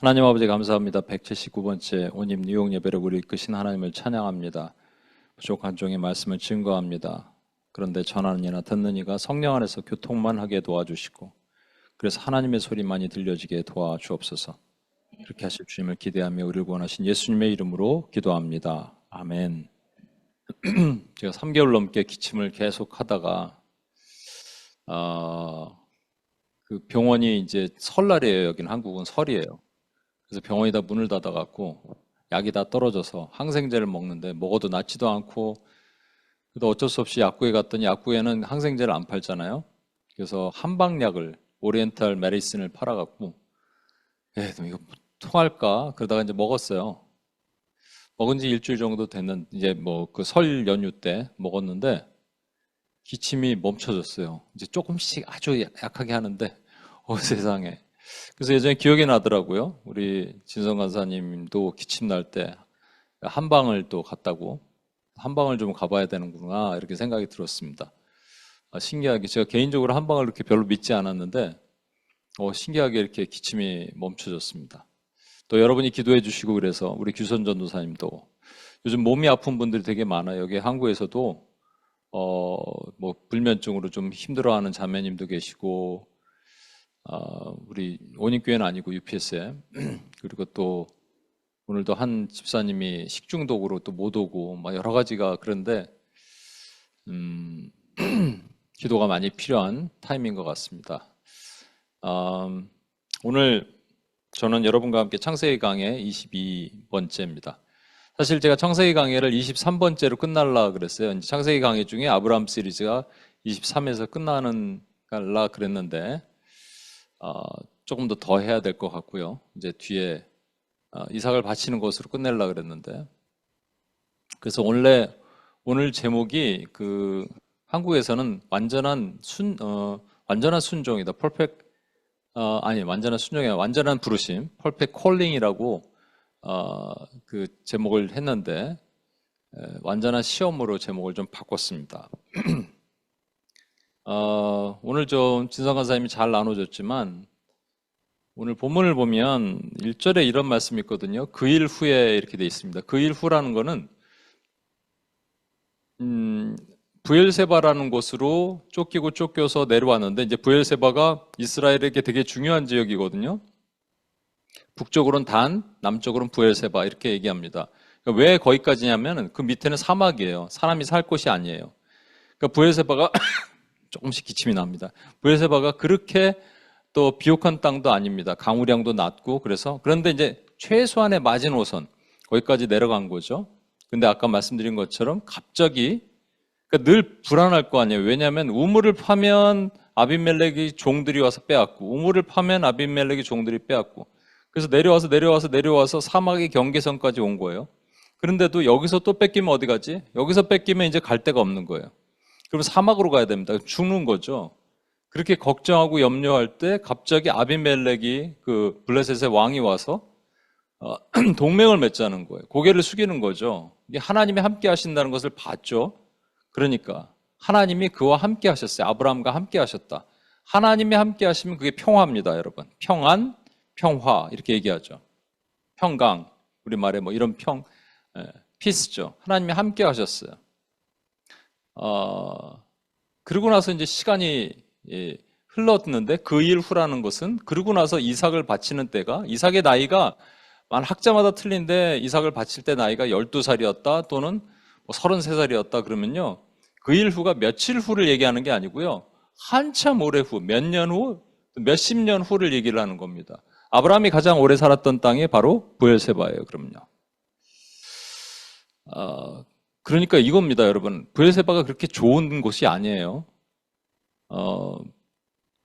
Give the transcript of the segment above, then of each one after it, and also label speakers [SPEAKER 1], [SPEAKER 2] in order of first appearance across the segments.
[SPEAKER 1] 하나님 아버지 감사합니다. 179번째 온입 뉴욕 예배를 우리 이끄신 하나님을 찬양합니다. 부족한 종의 말씀을 증거합니다. 그런데 전하는 이나 듣는 이가 성령 안에서 교통만 하게 도와주시고 그래서 하나님의 소리만이 들려지게 도와주옵소서. 그렇게 하실 주님을 기대하며 우리를 구원하신 예수님의 이름으로 기도합니다. 아멘. 제가 3개월 넘게 기침을 계속 하다가 그 병원이 이제 설날이에요. 여기는 한국은 설이에요. 그래서 병원이 다 문을 닫아갖고 약이 다 떨어져서 항생제를 먹는데 먹어도 낫지도 않고, 그래도 어쩔 수 없이 약국에 갔더니 약국에는 항생제를 안 팔잖아요. 그래서 한방약을 오리엔탈 메디슨을 팔아갖고 이거 통할까 그러다가 이제 먹었어요. 먹은 지 일주일 정도 됐는 이제 뭐 그 설 연휴 때 먹었는데 기침이 멈춰졌어요. 이제 조금씩 아주 약하게 하는데 세상에. 그래서 예전에 기억이 나더라고요. 우리 진성 간사님도 기침 날 때 한방을 또 갔다고, 한방을 좀 가봐야 되는구나 이렇게 생각이 들었습니다. 신기하게 제가 개인적으로 한방을 그렇게 별로 믿지 않았는데 신기하게 이렇게 기침이 멈춰졌습니다. 또 여러분이 기도해 주시고 그래서 우리 규선 전도사님도 요즘 몸이 아픈 분들이 되게 많아요. 여기 한국에서도 뭐 불면증으로 좀 힘들어하는 자매님도 계시고, 우리 온인교회는 아니고 UPSM 그리고 또 오늘도 한 집사님이 식중독으로 또 못 오고 막 여러 가지가 그런데 기도가 많이 필요한 타임인 것 같습니다. 오늘 저는 여러분과 함께 창세기 강의 22번째입니다. 사실 제가 창세기 강의를 23번째로 끝날라 그랬어요. 이제 창세기 강의 중에 아브라함 시리즈가 23에서 끝나는라 그랬는데 조금 더 해야 될 것 같고요. 이제 뒤에 이삭을 바치는 것으로 끝내려 그랬는데, 그래서 오늘 제목이 그 한국에서는 완전한 순종이다. 완전한 순종이 아니라 완전한 부르심, perfect calling이라고 그 제목을 했는데 완전한 시험으로 제목을 좀 바꿨습니다. 오늘 좀 진성 간사님이 잘 나눠줬지만 오늘 본문을 보면 1절에 이런 말씀이 있거든요. 그 일 후에 이렇게 돼 있습니다. 그 일 후라는 거는 부엘세바라는 곳으로 쫓겨서 내려왔는데, 이제 부엘세바가 이스라엘에게 되게 중요한 지역이거든요. 북쪽으로는 단, 남쪽으로는 부엘세바 이렇게 얘기합니다. 그러니까 왜 거기까지냐면 그 밑에는 사막이에요. 사람이 살 곳이 아니에요. 그러니까 부엘세바가 조금씩 기침이 납니다. 부엘세바가 그렇게 또 비옥한 땅도 아닙니다. 강우량도 낮고 그런데 이제 최소한의 마지노선 거기까지 내려간 거죠. 근데 아까 말씀드린 것처럼 갑자기, 그러니까 늘 불안할 거 아니에요. 왜냐하면 우물을 파면 아비멜렉이 종들이 와서 빼앗고, 우물을 파면 아비멜렉이 종들이 빼앗고, 그래서 내려와서 사막의 경계선까지 온 거예요. 그런데도 여기서 또 뺏기면 어디 가지? 여기서 뺏기면 이제 갈 데가 없는 거예요. 그럼 사막으로 가야 됩니다. 죽는 거죠. 그렇게 걱정하고 염려할 때 갑자기 아비멜렉이 그 블레셋의 왕이 와서 동맹을 맺자는 거예요. 고개를 숙이는 거죠. 이게 하나님이 함께 하신다는 것을 봤죠. 그러니까 하나님이 그와 함께 하셨어요. 아브라함과 함께 하셨다. 하나님이 함께 하시면 그게 평화입니다, 여러분. 평안, 평화 이렇게 얘기하죠. 평강, 우리말에 뭐 이런 피스죠. 하나님이 함께 하셨어요. 그러고 나서 이제 시간이 흘렀는데 그 일 후라는 것은 그러고 나서 이삭을 바치는 때가, 이삭의 나이가 학자마다 틀린데 이삭을 바칠 때 나이가 12살이었다 또는 뭐 33살이었다 그러면요, 그 일 후가 며칠 후를 얘기하는 게 아니고요, 한참 오래 후, 몇 년 후, 몇십 년 후를 얘기를 하는 겁니다. 아브라함이 가장 오래 살았던 땅이 바로 부엘세바예요. 그럼요. 그러니까 이겁니다, 여러분. 부엘세바가 그렇게 좋은 곳이 아니에요.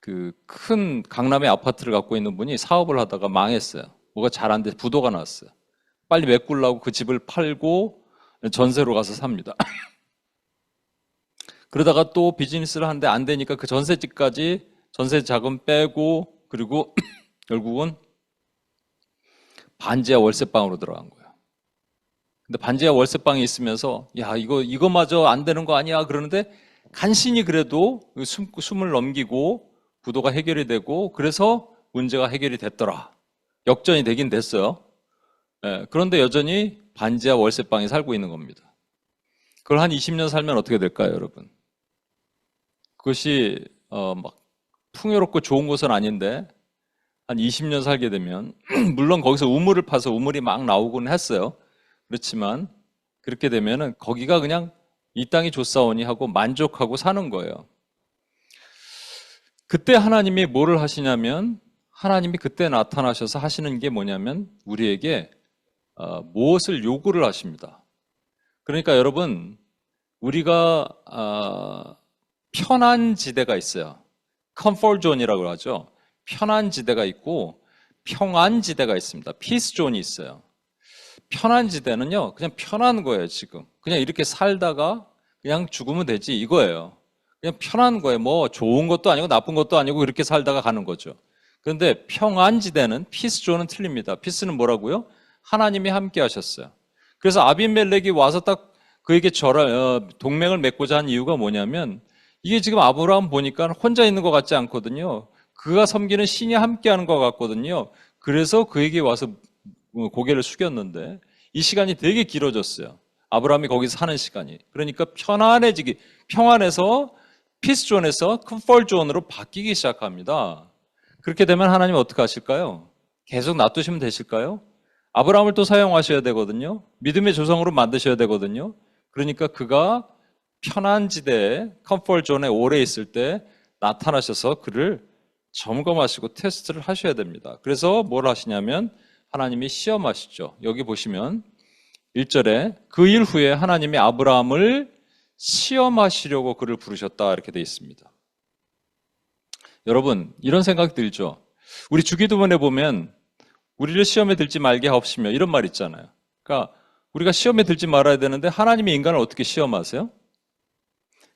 [SPEAKER 1] 그 큰 강남의 아파트를 갖고 있는 분이 사업을 하다가 망했어요. 뭐가 잘 안 돼서 부도가 났어요. 빨리 메꾸려고 그 집을 팔고 전세로 가서 삽니다. 그러다가 또 비즈니스를 하는데 안 되니까 그 전세집까지 전세 자금 빼고, 그리고 결국은 반지하 월세방으로 들어간 거예요. 근데 반지하 월세방에 있으면서 이거마저 안 되는 거 아니야 그러는데 간신히 그래도 숨을 넘기고 부도가 해결이 되고, 그래서 문제가 해결이 됐더라. 역전이 되긴 됐어요. 예, 그런데 여전히 반지하 월세방에 살고 있는 겁니다. 그걸 한 20년 살면 어떻게 될까요, 여러분? 그것이 막 풍요롭고 좋은 곳은 아닌데 한 20년 살게 되면 물론 거기서 우물을 파서 우물이 막 나오곤 했어요. 그렇지만 그렇게 되면은 거기가 그냥 이 땅이 좋사오니 하고 만족하고 사는 거예요. 그때 하나님이 뭐를 하시냐면 하나님이 그때 나타나셔서 하시는 게 뭐냐면 우리에게 무엇을 요구를 하십니다. 그러니까 여러분 우리가 편한 지대가 있어요. 컴포트 존이라고 하죠. 편한 지대가 있고 평안 지대가 있습니다. 피스 존이 있어요. 편한 지대는요, 그냥 편한 거예요, 지금. 그냥 이렇게 살다가 그냥 죽으면 되지, 이거예요. 그냥 편한 거예요. 뭐 좋은 것도 아니고 나쁜 것도 아니고 그렇게 살다가 가는 거죠. 그런데 평안 지대는, 피스 존은 틀립니다. 피스는 뭐라고요? 하나님이 함께 하셨어요. 그래서 아비멜렉이 와서 딱 그에게 동맹을 맺고자 한 이유가 뭐냐면 이게 지금 아브라함 보니까 혼자 있는 것 같지 않거든요. 그가 섬기는 신이 함께하는 것 같거든요. 그래서 그에게 와서 고개를 숙였는데 이 시간이 되게 길어졌어요. 아브라함이 거기서 사는 시간이. 그러니까 평안에서 피스존에서 컴포트존으로 바뀌기 시작합니다. 그렇게 되면 하나님 어떻게 하실까요? 계속 놔두시면 되실까요? 아브라함을 또 사용하셔야 되거든요. 믿음의 조상으로 만드셔야 되거든요. 그러니까 그가 편한 지대에 컴포트존에 오래 있을 때 나타나셔서 그를 점검하시고 테스트를 하셔야 됩니다. 그래서 뭘 하시냐면 하나님이 시험하시죠. 여기 보시면 1절에 그 일 후에 하나님이 아브라함을 시험하시려고 그를 부르셨다 이렇게 되어 있습니다. 여러분 이런 생각이 들죠. 우리 주기도문에 보면 우리를 시험에 들지 말게 하옵시며 이런 말 있잖아요. 그러니까 우리가 시험에 들지 말아야 되는데 하나님이 인간을 어떻게 시험하세요?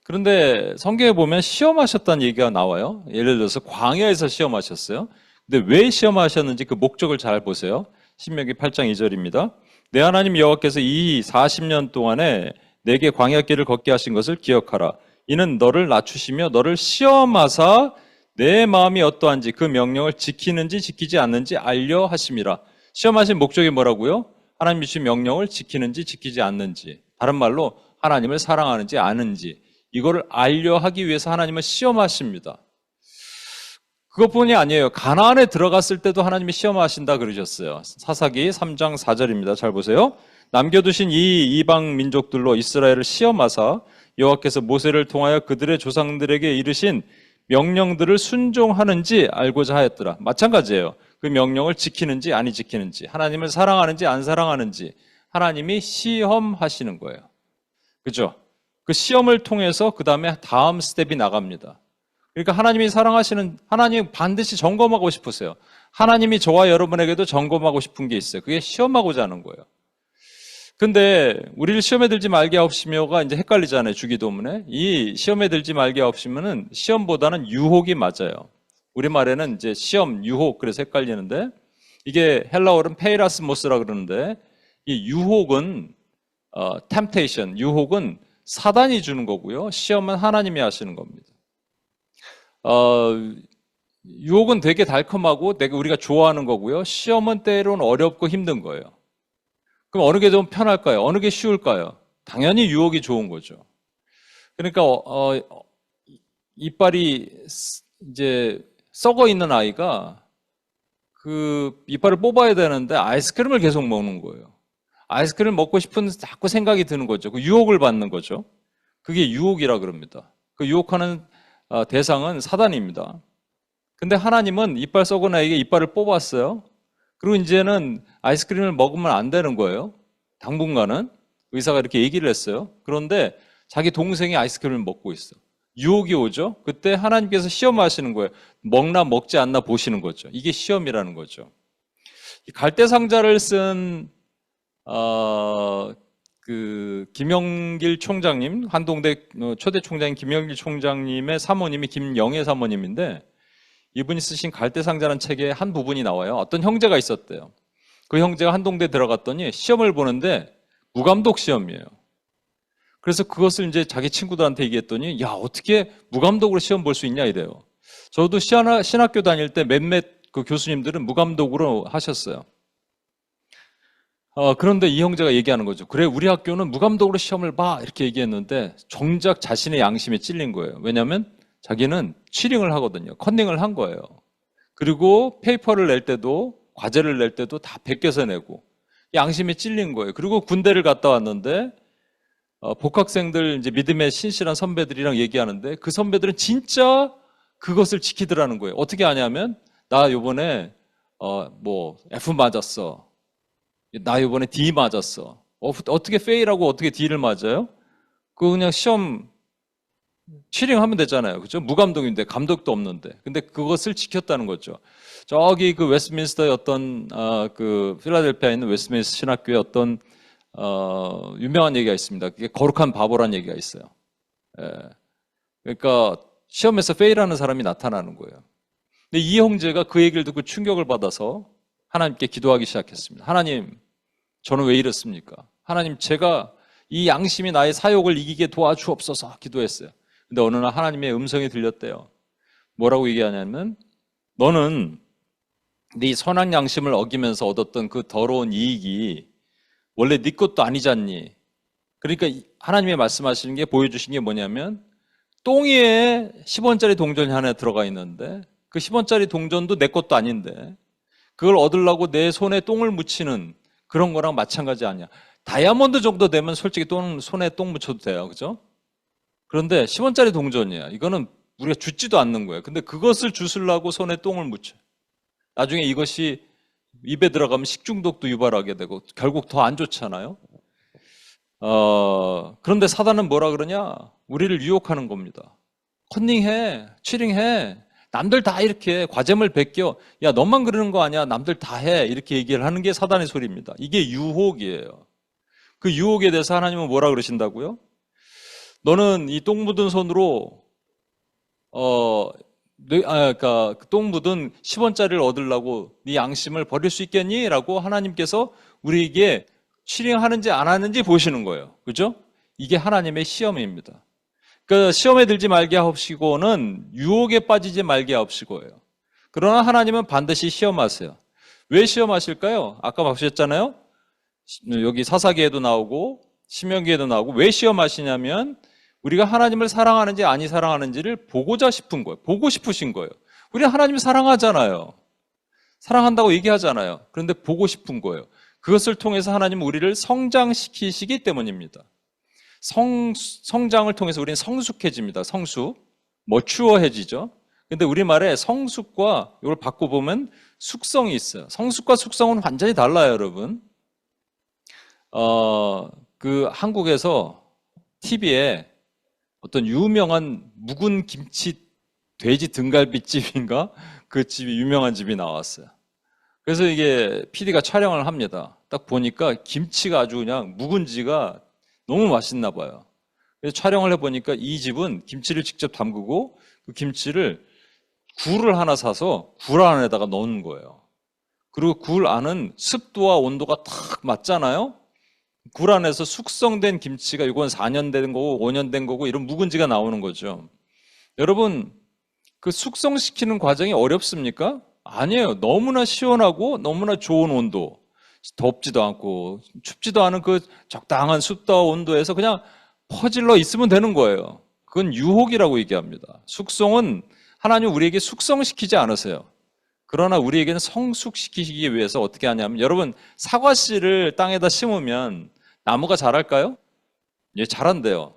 [SPEAKER 1] 그런데 성경에 보면 시험하셨다는 얘기가 나와요. 예를 들어서 광야에서 시험하셨어요. 근데 왜 시험하셨는지 그 목적을 잘 보세요. 신명기 8장 2절입니다. 내 하나님 여호와께서 이 40년 동안에 내게 광야길을 걷게 하신 것을 기억하라. 이는 너를 낮추시며 너를 시험하사 내 마음이 어떠한지 그 명령을 지키는지 지키지 않는지 알려 하심이라. 시험하신 목적이 뭐라고요? 하나님 주신 명령을 지키는지 지키지 않는지. 다른 말로 하나님을 사랑하는지 아는지. 이거를 알려 하기 위해서 하나님은 시험하십니다. 그것뿐이 아니에요. 가나안에 들어갔을 때도 하나님이 시험하신다 그러셨어요. 사사기 3장 4절입니다. 잘 보세요. 남겨두신 이 이방 민족들로 이스라엘을 시험하사 여호와께서 모세를 통하여 그들의 조상들에게 이르신 명령들을 순종하는지 알고자 하였더라. 마찬가지예요. 그 명령을 지키는지 아니 지키는지, 하나님을 사랑하는지 안 사랑하는지 하나님이 시험하시는 거예요. 그죠? 그 시험을 통해서 그 다음에 다음 스텝이 나갑니다. 그러니까 하나님이 사랑하시는, 하나님 반드시 점검하고 싶으세요. 하나님이 저와 여러분에게도 점검하고 싶은 게 있어요. 그게 시험하고자 하는 거예요. 근데 우리를 시험에 들지 말게 하옵시며가 이제 헷갈리잖아요. 주기도문에. 이 시험에 들지 말게 하옵시면은 시험보다는 유혹이 맞아요. 우리말에는 이제 시험, 유혹 그래서 헷갈리는데 이게 헬라어로는 페이라스모스라 그러는데 이 유혹은 temptation, 유혹은 사단이 주는 거고요. 시험은 하나님이 하시는 겁니다. 유혹은 되게 달콤하고 우리가 좋아하는 거고요. 시험은 때로는 어렵고 힘든 거예요. 그럼 어느 게 좀 편할까요? 어느 게 쉬울까요? 당연히 유혹이 좋은 거죠. 그러니까 이빨이 이제 썩어 있는 아이가 그 이빨을 뽑아야 되는데 아이스크림을 계속 먹는 거예요. 아이스크림을 먹고 싶은 자꾸 생각이 드는 거죠. 그 유혹을 받는 거죠. 그게 유혹이라 그럽니다. 그 유혹하는 대상은 사단입니다. 근데 하나님은 이빨 썩은 아이에게 이빨을 뽑았어요. 그리고 이제는 아이스크림을 먹으면 안 되는 거예요. 당분간은. 의사가 이렇게 얘기를 했어요. 그런데 자기 동생이 아이스크림을 먹고 있어. 유혹이 오죠. 그때 하나님께서 시험하시는 거예요. 먹나 먹지 않나 보시는 거죠. 이게 시험이라는 거죠. 갈대 상자를 쓴 그 김영길 총장님, 한동대 초대 총장인 김영길 총장님의 사모님이 김영애 사모님인데 이분이 쓰신 갈대상자라는 책에 한 부분이 나와요. 어떤 형제가 있었대요. 그 형제가 한동대 들어갔더니 시험을 보는데 무감독 시험이에요. 그래서 그것을 이제 자기 친구들한테 얘기했더니 야 어떻게 무감독으로 시험 볼 수 있냐 이래요. 저도 신학교 다닐 때 몇몇 그 교수님들은 무감독으로 하셨어요. 그런데 이 형제가 얘기하는 거죠. 그래, 우리 학교는 무감독으로 시험을 봐. 이렇게 얘기했는데 정작 자신의 양심에 찔린 거예요. 왜냐하면 자기는 치링을 하거든요. 컨닝을 한 거예요. 그리고 페이퍼를 낼 때도, 과제를 낼 때도 다 베껴서 내고 양심에 찔린 거예요. 그리고 군대를 갔다 왔는데 복학생들, 이제 믿음의 신실한 선배들이랑 얘기하는데 그 선배들은 진짜 그것을 지키더라는 거예요. 어떻게 하냐면, 나 요번에 뭐 F 맞았어. 나 이번에 D 맞았어. 어떻게 페일하고 어떻게 D를 맞아요? 그거 그냥 시험 치링하면 되잖아요. 그죠? 무감독인데, 감독도 없는데. 근데 그것을 지켰다는 거죠. 저기 그 웨스트민스터의 어떤, 그 필라델피아에 있는 웨스트민스터 신학교에 어떤, 유명한 얘기가 있습니다. 그게 거룩한 바보란 얘기가 있어요. 예. 그러니까 시험에서 페일하는 사람이 나타나는 거예요. 근데 이 형제가 그 얘기를 듣고 충격을 받아서 하나님께 기도하기 시작했습니다. 하나님, 저는 왜 이렇습니까? 하나님, 제가 이 양심이 나의 사욕을 이기게 도와주옵소서 기도했어요. 근데 어느 날 하나님의 음성이 들렸대요. 뭐라고 얘기하냐면, 너는 네 선한 양심을 어기면서 얻었던 그 더러운 이익이 원래 네 것도 아니잖니. 그러니까 하나님의 말씀하시는 게, 보여주신 게 뭐냐면, 똥이에 10원짜리 동전이 하나 들어가 있는데 그 10원짜리 동전도 내 것도 아닌데 그걸 얻으려고 내 손에 똥을 묻히는 그런 거랑 마찬가지 아니야. 다이아몬드 정도 되면 솔직히 손에 똥 묻혀도 돼요. 그죠? 그런데 10원짜리 동전이야. 이거는 우리가 줍지도 않는 거예요. 근데 그것을 주스려고 손에 똥을 묻혀. 나중에 이것이 입에 들어가면 식중독도 유발하게 되고 결국 더 안 좋잖아요. 그런데 사단은 뭐라 그러냐? 우리를 유혹하는 겁니다. 컨닝해, 치링해. 남들 다 이렇게 과제물 베껴. 야, 너만 그러는 거 아니야? 남들 다 해. 이렇게 얘기를 하는 게 사단의 소리입니다. 이게 유혹이에요. 그 유혹에 대해서 하나님은 뭐라 그러신다고요? 너는 이 똥 묻은 손으로 그러니까 똥 묻은 10원짜리를 얻으려고 네 양심을 버릴 수 있겠니? 라고 하나님께서 우리에게 치링하는지 안 하는지 보시는 거예요. 그죠? 이게 하나님의 시험입니다. 그 시험에 들지 말게 하옵시고는 유혹에 빠지지 말게 하옵시고예요. 그러나 하나님은 반드시 시험하세요. 왜 시험하실까요? 아까 보셨잖아요. 여기 사사기에도 나오고 신명기에도 나오고, 왜 시험하시냐면 우리가 하나님을 사랑하는지 아니 사랑하는지를 보고자 싶은 거예요. 보고 싶으신 거예요. 우리 하나님을 사랑하잖아요. 사랑한다고 얘기하잖아요. 그런데 보고 싶은 거예요. 그것을 통해서 하나님은 우리를 성장시키시기 때문입니다. 성장을 통해서 우리는 성숙해집니다. 성숙. 머추어해지죠. 근데 우리말에 성숙과 이걸 바꿔보면 숙성이 있어요. 성숙과 숙성은 완전히 달라요, 여러분. 그 한국에서 TV에 어떤 유명한 묵은 김치 돼지 등갈비집인가? 그 집이 유명한 집이 나왔어요. 그래서 이게 PD가 촬영을 합니다. 딱 보니까 김치가 아주 그냥 묵은지가 너무 맛있나 봐요. 그래서 촬영을 해보니까 이 집은 김치를 직접 담그고 그 김치를 굴을 하나 사서 굴 안에다가 넣는 거예요. 그리고 굴 안은 습도와 온도가 딱 맞잖아요. 굴 안에서 숙성된 김치가, 이건 4년 된 거고 5년 된 거고 이런 묵은지가 나오는 거죠. 여러분, 그 숙성시키는 과정이 어렵습니까? 아니에요. 너무나 시원하고 너무나 좋은 온도. 덥지도 않고 춥지도 않은 그 적당한 습도와 온도에서 그냥 퍼질러 있으면 되는 거예요. 그건 유혹이라고 얘기합니다. 숙성은 하나님 우리에게 숙성시키지 않으세요. 그러나 우리에게는 성숙시키기 위해서 어떻게 하냐면, 여러분, 사과 씨를 땅에다 심으면 나무가 자랄까요? 예, 자란대요.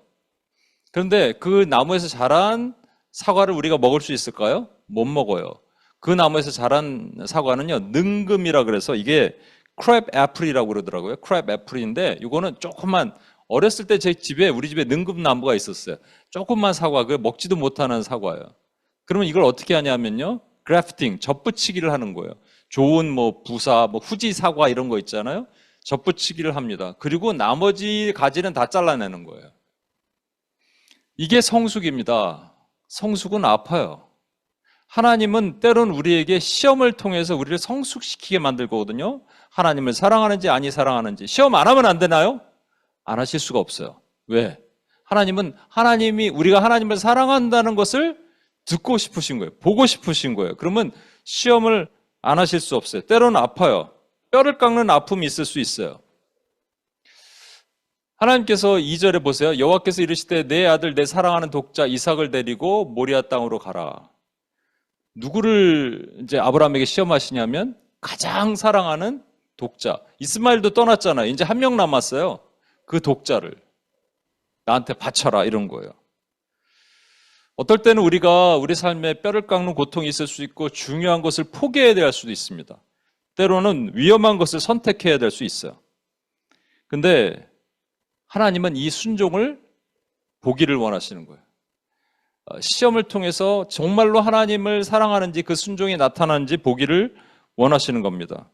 [SPEAKER 1] 그런데 그 나무에서 자란 사과를 우리가 먹을 수 있을까요? 못 먹어요. 그 나무에서 자란 사과는요, 능금이라 그래서 이게 크랩 애플이라고 그러더라고요. 크랩 애플인데 이거는 조금만, 어렸을 때 제 집에, 우리 집에 능금 나무가 있었어요. 조금만 사과, 그 먹지도 못하는 사과예요. 그러면 이걸 어떻게 하냐면요, 그래프팅, 접붙이기를 하는 거예요. 좋은 뭐 부사, 뭐 후지 사과 이런 거 있잖아요. 접붙이기를 합니다. 그리고 나머지 가지는 다 잘라내는 거예요. 이게 성숙입니다. 성숙은 아파요. 하나님은 때론 우리에게 시험을 통해서 우리를 성숙시키게 만들거든요. 하나님을 사랑하는지 아니 사랑하는지. 시험 안 하면 안 되나요? 안 하실 수가 없어요. 왜? 하나님은, 우리가 하나님을 사랑한다는 것을 듣고 싶으신 거예요. 보고 싶으신 거예요. 그러면 시험을 안 하실 수 없어요. 때로는 아파요. 뼈를 깎는 아픔이 있을 수 있어요. 하나님께서 2절에 보세요. 여호와께서 이르시되 내 아들 내 사랑하는 독자 이삭을 데리고 모리아 땅으로 가라. 누구를 이제 아브라함에게 시험하시냐면 가장 사랑하는 독자. 이스마엘도 떠났잖아요. 이제 한 명 남았어요. 그 독자를 나한테 바쳐라 이런 거예요. 어떨 때는 우리가 우리 삶에 뼈를 깎는 고통이 있을 수 있고 중요한 것을 포기해야 될 수도 있습니다. 때로는 위험한 것을 선택해야 될 수 있어요. 근데 하나님은 이 순종을 보기를 원하시는 거예요. 시험을 통해서 정말로 하나님을 사랑하는지 그 순종이 나타나는지 보기를 원하시는 겁니다.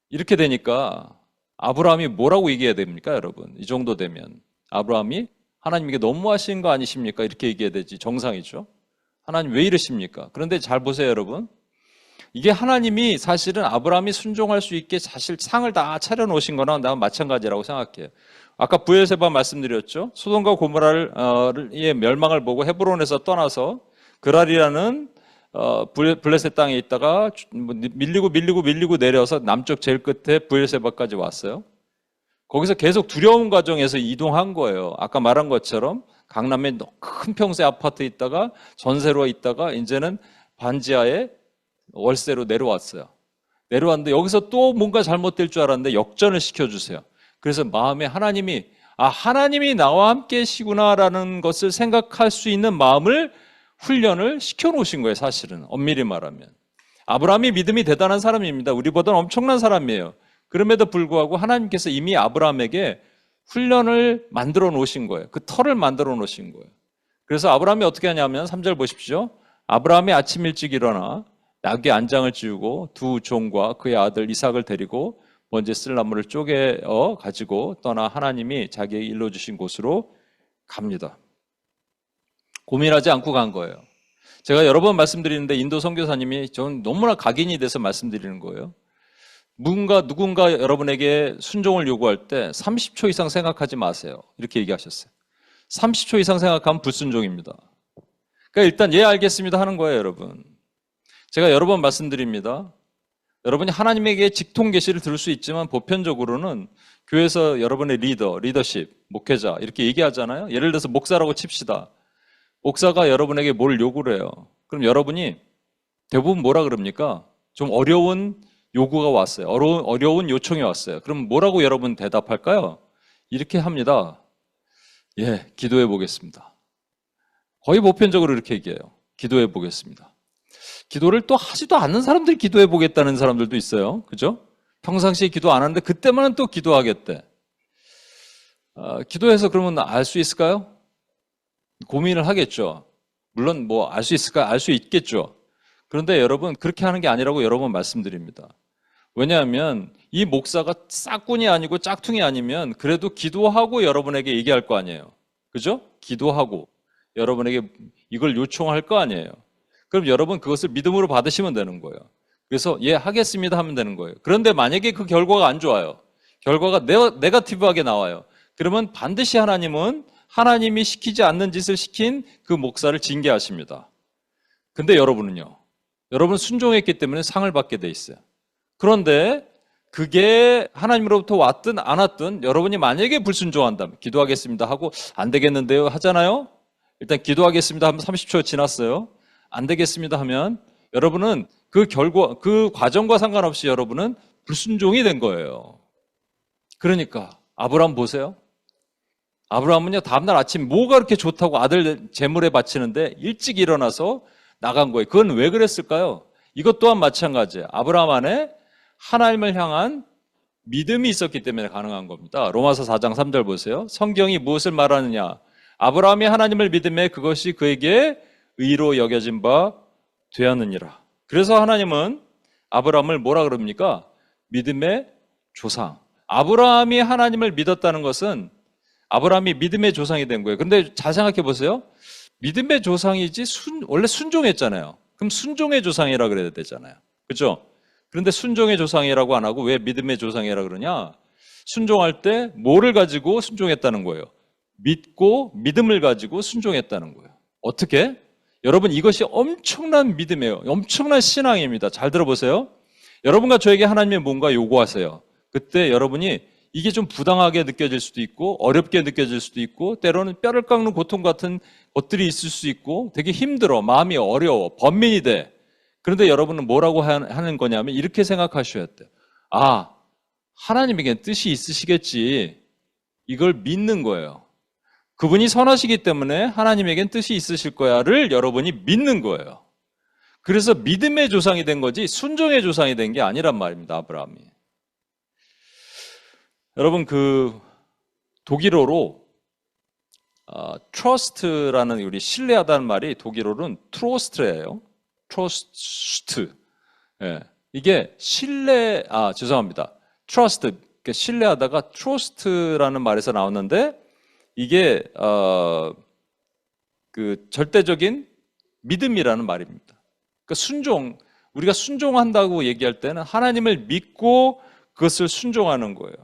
[SPEAKER 1] 이렇게 되니까 아브라함이 뭐라고 얘기해야 됩니까, 여러분? 이 정도 되면 아브라함이 하나님에게 너무하신 거 아니십니까? 이렇게 얘기해야 되지. 정상이죠. 하나님 왜 이러십니까? 그런데 잘 보세요, 여러분. 이게 하나님이 사실은 아브라함이 순종할 수 있게 사실 상을 다 차려놓으신 거나 나는 마찬가지라고 생각해요. 아까 부엘세바 말씀드렸죠. 소돔과 고모라의 멸망을 보고 헤브론에서 떠나서 그랄이라는 블레셋 땅에 있다가 밀리고 내려서 남쪽 제일 끝에 부엘세바까지 왔어요. 거기서 계속 두려운 과정에서 이동한 거예요. 아까 말한 것처럼 강남에 큰 평수의 아파트에 있다가 전세로 있다가 이제는 반지하에 월세로 내려왔어요. 내려왔는데 여기서 또 뭔가 잘못될 줄 알았는데 역전을 시켜주세요. 그래서 마음에 하나님이 나와 함께시구나라는 것을 생각할 수 있는 마음을 훈련을 시켜놓으신 거예요. 사실은 엄밀히 말하면 아브라함이 믿음이 대단한 사람입니다. 우리보다는 엄청난 사람이에요. 그럼에도 불구하고 하나님께서 이미 아브라함에게 훈련을 만들어 놓으신 거예요. 그 털을 만들어 놓으신 거예요. 그래서 아브라함이 어떻게 하냐면 3절 보십시오. 아브라함이 아침 일찍 일어나 나귀 안장을 지우고 두 종과 그의 아들 이삭을 데리고 먼지 쓸 나무를 쪼개어 가지고 떠나 하나님이 자기에게 일러주신 곳으로 갑니다. 고민하지 않고 간 거예요. 제가 여러 번 말씀드리는데 인도 선교사님이 전 너무나 각인이 돼서 말씀드리는 거예요. 누군가 여러분에게 순종을 요구할 때 30초 이상 생각하지 마세요. 이렇게 얘기하셨어요. 30초 이상 생각하면 불순종입니다. 그러니까 일단 예 알겠습니다 하는 거예요, 여러분. 제가 여러 번 말씀드립니다. 여러분이 하나님에게 직통 계시를 들을 수 있지만 보편적으로는 교회에서 여러분의 리더십, 목회자 이렇게 얘기하잖아요. 예를 들어서 목사라고 칩시다. 목사가 여러분에게 뭘 요구를 해요. 그럼 여러분이 대부분 뭐라 그럽니까? 좀 어려운 요구가 왔어요. 어려운 요청이 왔어요. 그럼 뭐라고 여러분 대답할까요? 이렇게 합니다. 예, 기도해 보겠습니다. 거의 보편적으로 이렇게 얘기해요. 기도해 보겠습니다. 기도를 또 하지도 않는 사람들이 기도해 보겠다는 사람들도 있어요. 그죠? 평상시에 기도 안 하는데 그때만은 또 기도하겠대. 기도해서 그러면 알 수 있을까요? 고민을 하겠죠. 물론 뭐 알 수 있을까? 알 수 있겠죠. 그런데 여러분 그렇게 하는 게 아니라고 여러 번 말씀드립니다. 왜냐하면 이 목사가 싹군이 아니고 짝퉁이 아니면 그래도 기도하고 여러분에게 얘기할 거 아니에요. 그죠? 기도하고 여러분에게 이걸 요청할 거 아니에요. 그럼 여러분 그것을 믿음으로 받으시면 되는 거예요. 그래서 예 하겠습니다 하면 되는 거예요. 그런데 만약에 그 결과가 안 좋아요. 결과가 네거티브하게 나와요. 그러면 반드시 하나님은 하나님이 시키지 않는 짓을 시킨 그 목사를 징계하십니다. 근데 여러분은요. 여러분 순종했기 때문에 상을 받게 돼 있어요. 그런데 그게 하나님으로부터 왔든 안 왔든 여러분이 만약에 불순종한다면 기도하겠습니다 하고 안 되겠는데요 하잖아요. 일단 기도하겠습니다 하면 30초 지났어요. 안 되겠습니다 하면 여러분은 그 과정과 상관없이 여러분은 불순종이 된 거예요. 그러니까 아브라함 보세요. 아브라함은요 다음날 아침 뭐가 그렇게 좋다고 아들 제물에 바치는데 일찍 일어나서 나간 거예요. 그건 왜 그랬을까요? 이것 또한 마찬가지예요. 아브라함 안에 하나님을 향한 믿음이 있었기 때문에 가능한 겁니다. 로마서 4장 3절 보세요. 성경이 무엇을 말하느냐? 아브라함이 하나님을 믿음에 그것이 그에게 의로 여겨진 바 되었느니라. 그래서 하나님은 아브라함을 뭐라 그럽니까? 믿음의 조상. 아브라함이 하나님을 믿었다는 것은 아브라함이 믿음의 조상이 된 거예요. 그런데 잘 생각해 보세요. 믿음의 조상이지 원래 순종했잖아요. 그럼 순종의 조상이라 그래야 되잖아요. 그렇죠? 그런데 순종의 조상이라고 안 하고 왜 믿음의 조상이라 그러냐? 순종할 때 뭐를 가지고 순종했다는 거예요? 믿고 믿음을 가지고 순종했다는 거예요. 어떻게? 여러분, 이것이 엄청난 믿음이에요. 엄청난 신앙입니다. 잘 들어보세요. 여러분과 저에게 하나님의 뭔가 요구하세요. 그때 여러분이 이게 좀 부당하게 느껴질 수도 있고 어렵게 느껴질 수도 있고 때로는 뼈를 깎는 고통 같은 것들이 있을 수 있고 되게 힘들어. 마음이 어려워. 번민이 돼. 그런데 여러분은 뭐라고 하는 거냐면 이렇게 생각하셔야 돼요. 아, 하나님에겐 뜻이 있으시겠지. 이걸 믿는 거예요. 그분이 선하시기 때문에 하나님에겐 뜻이 있으실 거야를 여러분이 믿는 거예요. 그래서 믿음의 조상이 된 거지 순종의 조상이 된 게 아니란 말입니다. 아브라함이. 여러분, 그 독일어로 trust라는, 우리 신뢰하다는 말이 독일어로는 trost예요. trust. 예. 이게 죄송합니다. trust, 신뢰하다가 trust라는 말에서 나왔는데 이게 그 절대적인 믿음이라는 말입니다. 그러니까 우리가 순종한다고 얘기할 때는 하나님을 믿고 그것을 순종하는 거예요.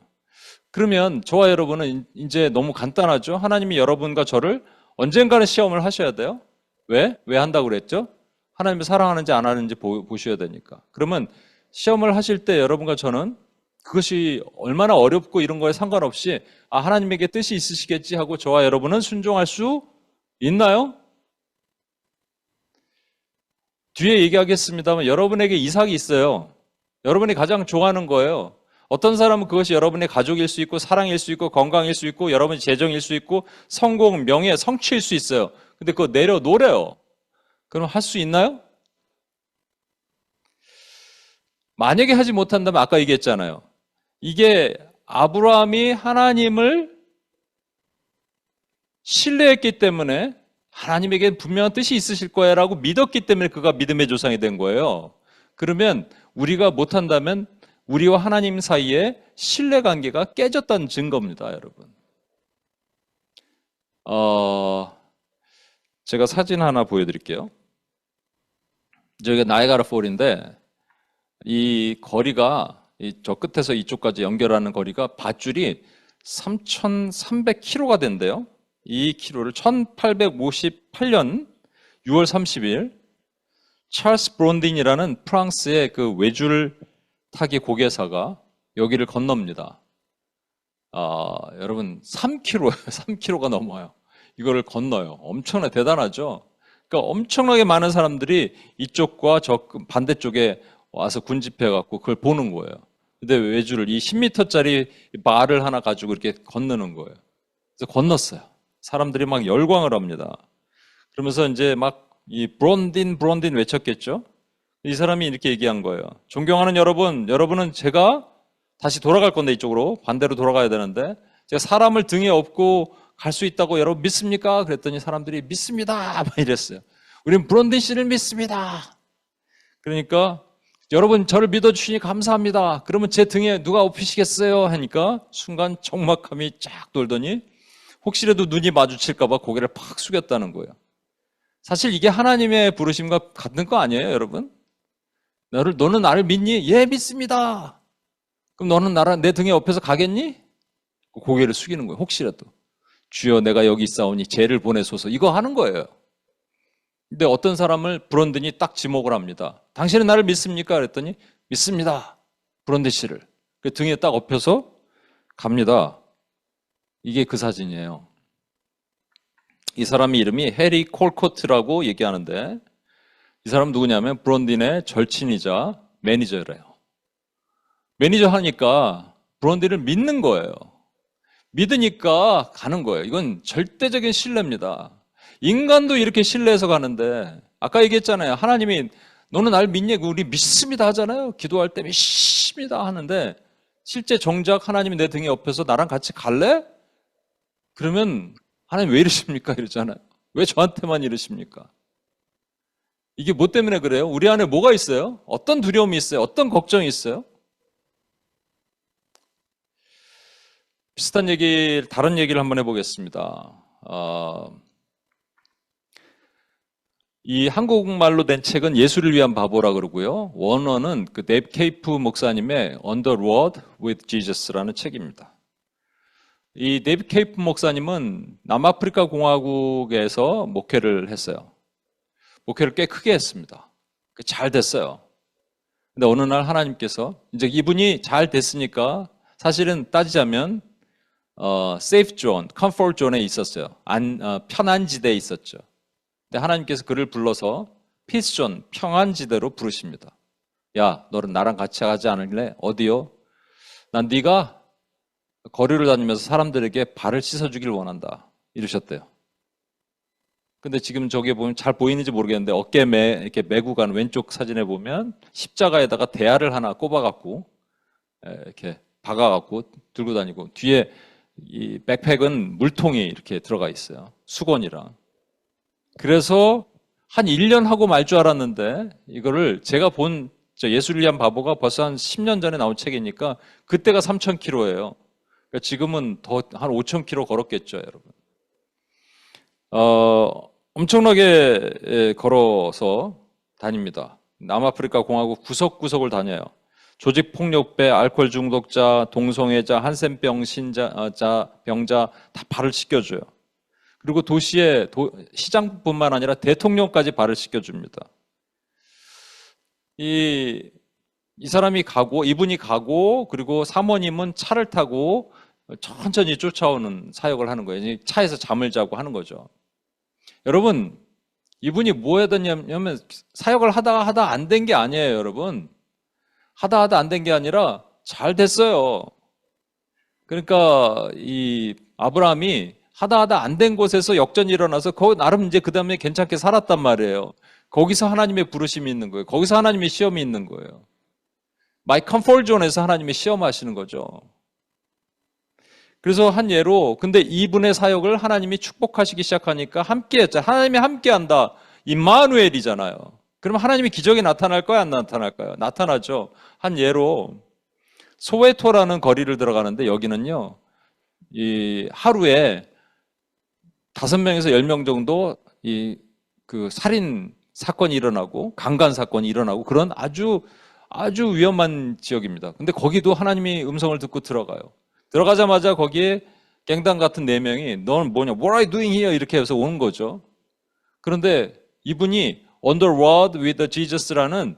[SPEAKER 1] 그러면 저와 여러분은 이제 너무 간단하죠? 하나님이 여러분과 저를 언젠가는 시험을 하셔야 돼요. 왜? 왜 한다고 그랬죠? 하나님을 사랑하는지 안 하는지 보셔야 되니까. 그러면 시험을 하실 때 여러분과 저는 그것이 얼마나 어렵고 이런 거에 상관없이 하나님에게 뜻이 있으시겠지 하고 저와 여러분은 순종할 수 있나요? 뒤에 얘기하겠습니다만 여러분에게 이삭이 있어요. 여러분이 가장 좋아하는 거예요. 어떤 사람은 그것이 여러분의 가족일 수 있고 사랑일 수 있고 건강일 수 있고 여러분의 재정일 수 있고 성공, 명예, 성취일 수 있어요. 근데 그거 내려놓으래요. 그럼 할 수 있나요? 만약에 하지 못한다면 아까 얘기했잖아요. 이게 아브라함이 하나님을 신뢰했기 때문에 하나님에게 분명한 뜻이 있으실 거야 라고 믿었기 때문에 그가 믿음의 조상이 된 거예요. 그러면 우리가 못한다면 우리와 하나님 사이에 신뢰관계가 깨졌다는 증거입니다, 여러분. 제가 사진 하나 보여드릴게요. 저기가 나이아가라 폴인데 이 거리가 저 끝에서 이쪽까지 연결하는 거리가 밧줄이 3,300km가 된대요. 이 키로를 1858년 6월 30일 찰스 브론딘이라는 프랑스의 그 외줄 타기 고개사가 여기를 건넙니다. 여러분 3km예요. 3km가 넘어요. 이거를 건너요. 엄청나게 대단하죠. 그러니까 엄청나게 많은 사람들이 이쪽과 저 반대쪽에 와서 군집해갖고 그걸 보는 거예요. 근데 외줄을 이 10m짜리 말을 하나 가지고 이렇게 건너는 거예요. 그래서 건넜어요. 사람들이 막 열광을 합니다. 그러면서 이제 막 이 브론딘 외쳤겠죠. 이 사람이 이렇게 얘기한 거예요. 존경하는 여러분, 여러분은 제가 다시 돌아갈 건데 이쪽으로 반대로 돌아가야 되는데 제가 사람을 등에 업고 갈 수 있다고 여러분 믿습니까? 그랬더니 사람들이 믿습니다. 막 이랬어요. 우리는 브론딘 씨를 믿습니다. 그러니까 여러분 저를 믿어주시니 감사합니다. 그러면 제 등에 누가 업히시겠어요? 하니까 순간 적막함이 쫙 돌더니 혹시라도 눈이 마주칠까 봐 고개를 팍 숙였다는 거예요. 사실 이게 하나님의 부르심과 같은 거 아니에요, 여러분? 너는 나를 믿니? 예, 믿습니다. 그럼 너는 내 등에 업혀서 가겠니? 고개를 숙이는 거예요. 혹시라도. 주여 내가 여기 있사오니 죄를 보내소서. 이거 하는 거예요. 근데 어떤 사람을 브론든이 딱 지목을 합니다. 당신은 나를 믿습니까? 그랬더니 믿습니다. 브론든 씨를. 그 등에 딱 업혀서 갑니다. 이게 그 사진이에요. 이 사람의 이름이 해리 콜코트라고 얘기하는데 이 사람 누구냐면 브론딘의 절친이자 매니저래요. 매니저 하니까 브론딘을 믿는 거예요. 믿으니까 가는 거예요. 이건 절대적인 신뢰입니다. 인간도 이렇게 신뢰해서 가는데 아까 얘기했잖아요. 하나님이 너는 날 믿니? 우리 믿습니다 하잖아요. 기도할 때 믿습니다 하는데 실제 정작 하나님이 내 등에 업혀서 나랑 같이 갈래? 그러면 하나님 왜 이러십니까? 이러잖아요. 왜 저한테만 이러십니까? 이게 뭐 때문에 그래요? 우리 안에 뭐가 있어요? 어떤 두려움이 있어요? 어떤 걱정이 있어요? 비슷한 다른 얘기를 한번 해보겠습니다. 이 한국말로 된 책은 예수를 위한 바보라 그러고요. 원어는 그 넵 케이프 목사님의 On the Road with Jesus라는 책입니다. 이 넵 케이프 목사님은 남아프리카 공화국에서 목회를 했어요. 목회를 꽤 크게 했습니다. 잘 됐어요. 근데 어느 날 하나님께서 이제 이분이 잘 됐으니까 사실은 따지자면 safe zone, comfort zone에 있었어요. 편한 지대에 있었죠. 근데 하나님께서 그를 불러서 peace zone, 평안 지대로 부르십니다. 야, 너는 나랑 같이 가지 않을래? 어디요? 난 네가 거리를 다니면서 사람들에게 발을 씻어주길 원한다. 이러셨대요. 근데 지금 저기에 보면 잘 보이는지 모르겠는데 어깨에 이렇게 메고 가는 왼쪽 사진에 보면 십자가에다가 대야를 하나 꼽아갖고 이렇게 박아갖고 들고 다니고 뒤에 이 백팩은 물통이 이렇게 들어가 있어요. 수건이랑. 그래서 한 1년 하고 말 줄 알았는데 이거를 제가 본 예수를 위한 바보가 벌써 한 10년 전에 나온 책이니까 그때가 3,000km예요. 그러니까 지금은 더 한 5,000km 걸었겠죠, 여러분. 엄청나게 걸어서 다닙니다. 남아프리카 공화국 구석구석을 다녀요. 조직폭력배, 알코올 중독자, 동성애자, 한센병 병자 다 발을 씻겨줘요. 그리고 도시의 시장뿐만 아니라 대통령까지 발을 씻겨줍니다. 이 사람이 가고, 이분이 가고, 그리고 사모님은 차를 타고 천천히 쫓아오는 사역을 하는 거예요. 차에서 잠을 자고 하는 거죠. 여러분, 이분이 뭐 했냐면 사역을 하다 안 된 게 아니에요, 여러분. 하다 안 된 게 아니라 잘 됐어요. 그러니까 이 아브라함이 하다 안 된 곳에서 역전이 일어나서 나름 이제 그 다음에 괜찮게 살았단 말이에요. 거기서 하나님의 부르심이 있는 거예요. 거기서 하나님의 시험이 있는 거예요. 마이 컴포트 존에서 하나님의 시험하시는 거죠. 그래서 한 예로 근데 이분의 사역을 하나님이 축복하시기 시작하니까 함께 했죠. 하나님이 함께 한다. 임마누엘이잖아요. 그럼 하나님이 기적이 나타날까요? 안 나타날까요? 나타나죠. 한 예로 소웨토라는 거리를 들어가는데 여기는요. 이 하루에 5명에서 10명 정도 그 살인 사건이 일어나고 강간 사건이 일어나고 그런 아주 위험한 지역입니다. 근데 거기도 하나님이 음성을 듣고 들어가요. 들어가자마자 거기에 갱단 같은 4명이 너는 뭐냐? What are you doing here? 이렇게 해서 오는 거죠. 그런데 이분이 On the road with Jesus라는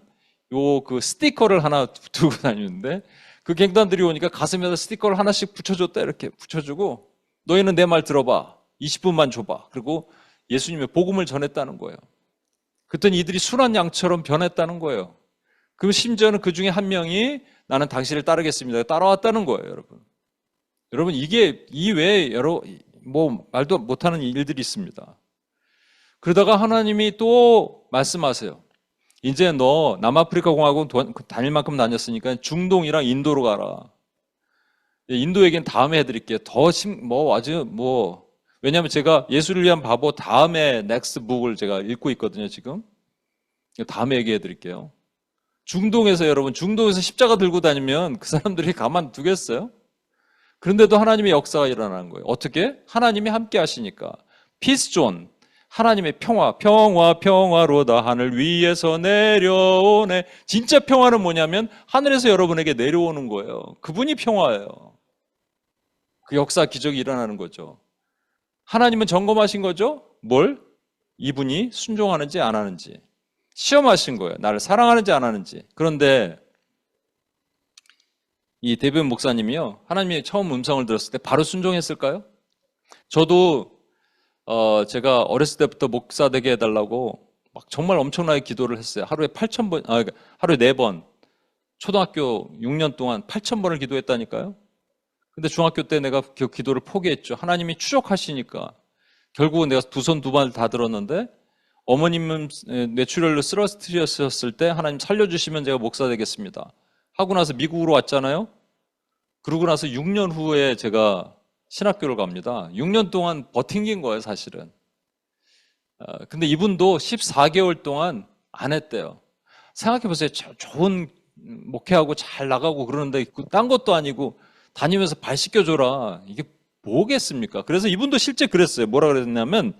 [SPEAKER 1] 그 스티커를 하나 두고 다니는데 그 갱단들이 오니까 가슴에다 스티커를 하나씩 붙여줬다 이렇게 붙여주고 너희는 내 말 들어봐. 20분만 줘봐. 그리고 예수님의 복음을 전했다는 거예요. 그랬더니 이들이 순한 양처럼 변했다는 거예요. 그리고 심지어는 그 중에 한 명이 나는 당신을 따르겠습니다. 따라왔다는 거예요, 여러분. 여러분 이게 이외에 말도 못하는 일들이 있습니다. 그러다가 하나님이 또 말씀하세요. 이제 너 남아프리카 공화국 다닐 만큼 다녔으니까 중동이랑 인도로 가라. 인도 얘기는 다음에 해드릴게요. 왜냐하면 제가 예수를 위한 바보 다음에 넥스트 북을 제가 읽고 있거든요, 지금. 다음에 얘기해 드릴게요. 중동에서 십자가 들고 다니면 그 사람들이 가만 두겠어요? 그런데도 하나님의 역사가 일어나는 거예요. 어떻게? 하나님이 함께 하시니까. 피스존, 하나님의 평화로다 하늘 위에서 내려오네. 진짜 평화는 뭐냐면 하늘에서 여러분에게 내려오는 거예요. 그분이 평화예요. 그 역사 기적이 일어나는 거죠. 하나님은 점검하신 거죠? 뭘? 이분이 순종하는지 안 하는지. 시험하신 거예요. 나를 사랑하는지 안 하는지. 그런데 이 데비온 목사님이요. 하나님이 처음 음성을 들었을 때 바로 순종했을까요? 저도 제가 어렸을 때부터 목사 되게 해달라고 막 정말 엄청나게 기도를 했어요. 하루에 8,000번, 하루에 4번. 초등학교 6년 동안 8,000번을 기도했다니까요. 근데 중학교 때 내가 그 기도를 포기했죠. 하나님이 추적하시니까. 결국은 내가 두 손 두 발 다 들었는데 어머님은 뇌출혈로 쓰러뜨렸을 때 하나님 살려주시면 제가 목사 되겠습니다. 하고 나서 미국으로 왔잖아요. 그러고 나서 6년 후에 제가 신학교를 갑니다. 6년 동안 버틴 거예요, 사실은. 근데 이분도 14개월 동안 안 했대요. 생각해보세요. 좋은 목회하고 잘 나가고 그러는데 딴 것도 아니고 다니면서 발 씻겨줘라. 이게 뭐겠습니까? 그래서 이분도 실제 그랬어요. 뭐라 그랬냐면